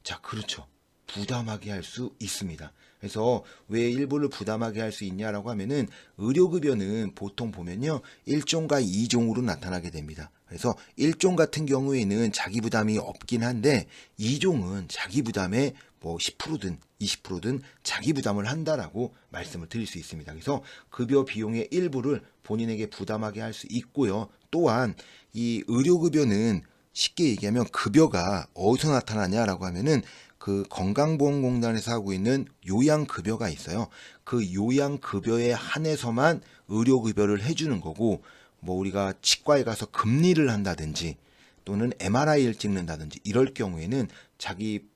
자, 그렇죠. 부담하게 할 수 있습니다. 그래서 왜 일부를 부담하게 할 수 있냐라고 하면은 의료급여는 보통 보면요 1종과 2종으로 나타나게 됩니다. 그래서 1종 같은 경우에는 자기 부담이 없긴 한데 2종은 자기 부담의 뭐 10%든 20%든 자기 부담을 한다라고 말씀을 드릴 수 있습니다. 그래서 급여 비용의 일부를 본인에게 부담하게 할 수 있고요. 또한 이 의료급여는 쉽게 얘기하면 급여가 어디서 나타나냐라고 하면은 그 건강보험공단에서 하고 있는 요양급여가 있어요. 그 요양급여에 한해서만 의료급여를 해주는 거고 뭐 우리가 치과에 가서 금리를 한다든지 또는 MRI를 찍는다든지 이럴 경우에는 자기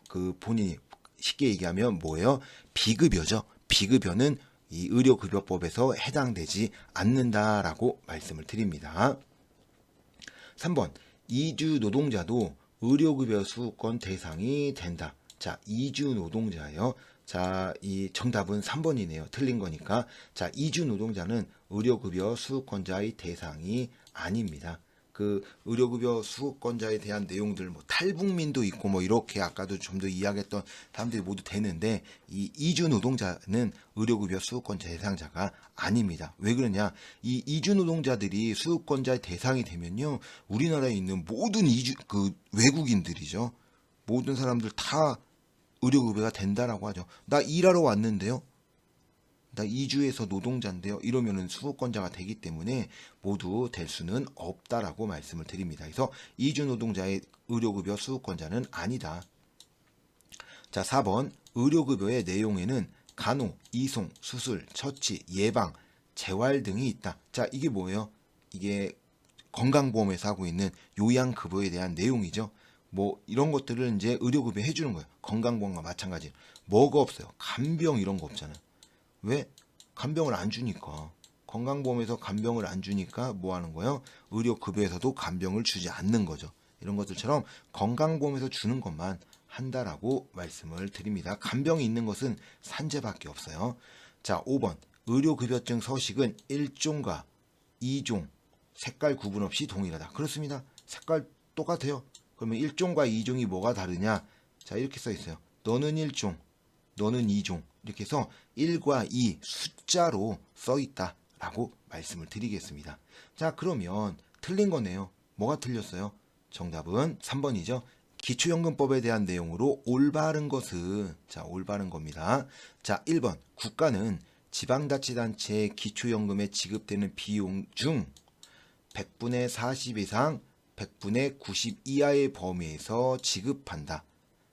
그 본인이 쉽게 얘기하면 뭐예요? 비급여죠. 비급여는 이 의료급여법에서 해당되지 않는다라고 말씀을 드립니다. 3번 이주 노동자도 의료급여 수급권 대상이 된다. 자, 이주 노동자요. 자, 이 정답은 3번이네요. 틀린 거니까. 자, 이주 노동자는 의료급여 수급권자의 대상이 아닙니다. 그 의료급여 수급권자에 대한 내용들 뭐 탈북민도 있고 뭐 이렇게 아까도 좀 더 이야기했던 사람들이 모두 되는데 이 이주 노동자는 의료급여 수급권자 대상자가 아닙니다. 왜 그러냐? 이 이주 노동자들이 수급권자의 대상이 되면요 우리나라에 있는 모든 그 외국인들이죠. 모든 사람들 다 의료급여가 된다라고 하죠. 나 일하러 왔는데요. 나 이주에서 노동자인데요. 이러면은 수급권자가 되기 때문에 모두 될 수는 없다라고 말씀을 드립니다. 그래서 이주 노동자의 의료급여 수급권자는 아니다. 자, 4번 의료급여의 내용에는 간호, 이송, 수술, 처치, 예방, 재활 등이 있다. 자, 이게 뭐예요? 이게 건강보험에서 하고 있는 요양급여에 대한 내용이죠. 뭐 이런 것들을 이제 의료급여 해주는 거예요. 건강보험과 마찬가지. 뭐가 없어요? 간병 이런 거 없잖아요. 왜? 간병을 안 주니까. 건강보험에서 간병을 안 주니까 뭐 하는 거예요? 의료급여에서도 간병을 주지 않는 거죠. 이런 것들처럼 건강보험에서 주는 것만 한다라고 말씀을 드립니다. 간병이 있는 것은 산재밖에 없어요. 자, 5번 의료급여증 서식은 1종과 2종 색깔 구분 없이 동일하다. 그렇습니다. 색깔 똑같아요. 그러면 1종과 2종이 뭐가 다르냐? 자, 이렇게 써 있어요. 너는 1종, 너는 2종. 이렇게 해서 1과 2 숫자로 써 있다라고 말씀을 드리겠습니다. 자, 그러면 틀린 거네요. 뭐가 틀렸어요? 정답은 3번이죠. 기초연금법에 대한 내용으로 올바른 것은 자, 올바른 겁니다. 자, 1번 국가는 지방자치단체의 기초연금에 지급되는 비용 중 100분의 40 이상 100분의 90 이하의 범위에서 지급한다.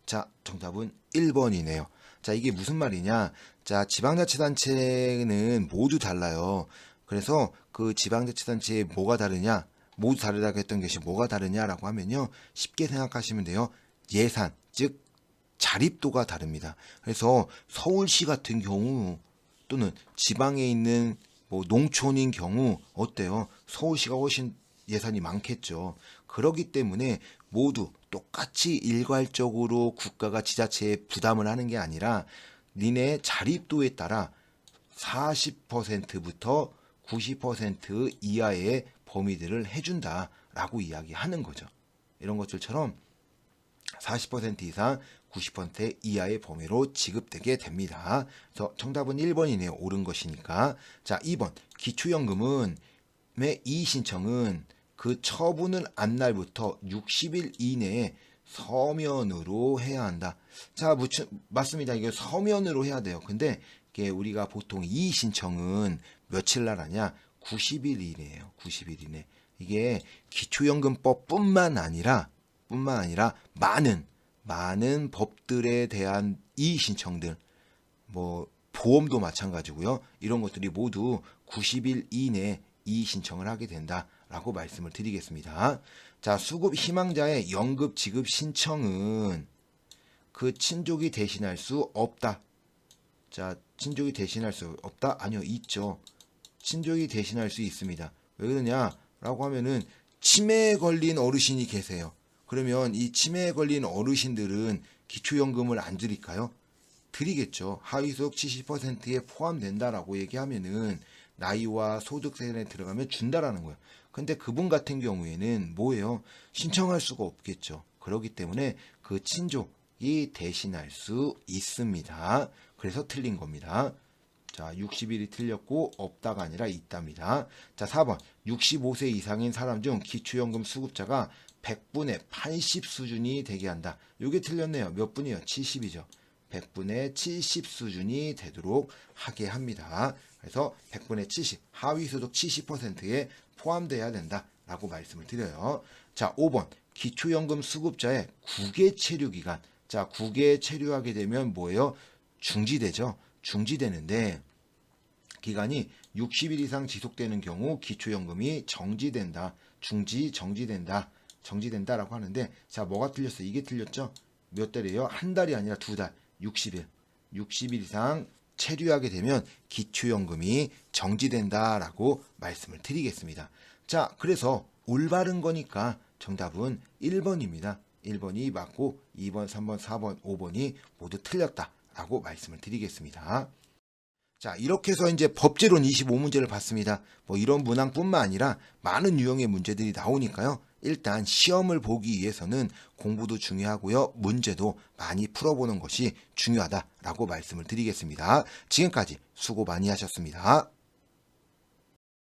자, 정답은 1번이네요. 자, 이게 무슨 말이냐? 자, 지방자치단체는 모두 달라요. 그래서 그 지방자치단체에 뭐가 다르냐? 모두 다르다고 했던 것이 뭐가 다르냐라고 하면요. 쉽게 생각하시면 돼요. 예산, 즉 자립도가 다릅니다. 그래서 서울시 같은 경우 또는 지방에 있는 뭐 농촌인 경우 어때요? 서울시가 훨씬 예산이 많겠죠. 그렇기 때문에 모두 똑같이 일괄적으로 국가가 지자체에 부담을 하는 게 아니라 니네 자립도에 따라 40%부터 90% 이하의 범위들을 해준다라고 이야기하는 거죠. 이런 것들처럼 40% 이상 90% 이하의 범위로 지급되게 됩니다. 그래서 정답은 1번이네요. 옳은 것이니까. 자, 2번 기초연금은 이의 신청은 그 처분을 한 날부터 60일 이내에 서면으로 해야 한다. 자, 맞습니다. 이게 서면으로 해야 돼요. 근데 이게 우리가 보통 이의 신청은 며칠 날 하냐? 90일 이내예요. 90일 이내. 이게 기초연금법뿐만 아니라 많은 법들에 대한 이의 신청들, 뭐 보험도 마찬가지고요. 이런 것들이 모두 90일 이내 이의 신청을 하게 된다라고 말씀을 드리겠습니다. 자, 수급 희망자의 연금 지급 신청은 그 친족이 대신할 수 없다. 자, 친족이 대신할 수 없다? 아니요, 있죠. 친족이 대신할 수 있습니다. 왜 그러냐라고 하면은 치매에 걸린 어르신이 계세요. 그러면 이 치매에 걸린 어르신들은 기초연금을 안 드릴까요? 드리겠죠. 하위소득 70%에 포함된다라고 얘기하면은 나이와 소득세에 들어가면 준다라는 거예요. 근데 그분 같은 경우에는 뭐예요? 신청할 수가 없겠죠. 그렇기 때문에 그 친족이 대신할 수 있습니다. 그래서 틀린 겁니다. 자, 60일이 틀렸고 없다가 아니라 있답니다. 자, 4번. 65세 이상인 사람 중 기초연금 수급자가 100분의 80 수준이 되게 한다. 이게 틀렸네요. 몇 분이요? 70이죠. 100분의 70 수준이 되도록 하게 합니다. 그래서 100분의 70, 하위소득 70%에 포함돼야 된다라고 말씀을 드려요. 자, 5번. 기초연금 수급자의 국외 체류 기간. 자, 국외에 체류하게 되면 뭐예요? 중지되죠. 중지되는데 기간이 60일 이상 지속되는 경우 기초연금이 정지된다. 정지된다라고 하는데, 자, 뭐가 틀렸어요? 이게 틀렸죠? 몇 달이에요? 한 달이 아니라 2달. 60일. 60일 이상 체류하게 되면 기초연금이 정지된다라고 말씀을 드리겠습니다. 자, 그래서 올바른 거니까 정답은 1번입니다. 1번이 맞고 2번, 3번, 4번, 5번이 모두 틀렸다라고 말씀을 드리겠습니다. 자, 이렇게 해서 이제 법제론 25문제를 봤습니다. 뭐 이런 문항뿐만 아니라 많은 유형의 문제들이 나오니까요. 일단 시험을 보기 위해서는 공부도 중요하고요. 문제도 많이 풀어보는 것이 중요하다라고 말씀을 드리겠습니다. 지금까지 수고 많이 하셨습니다.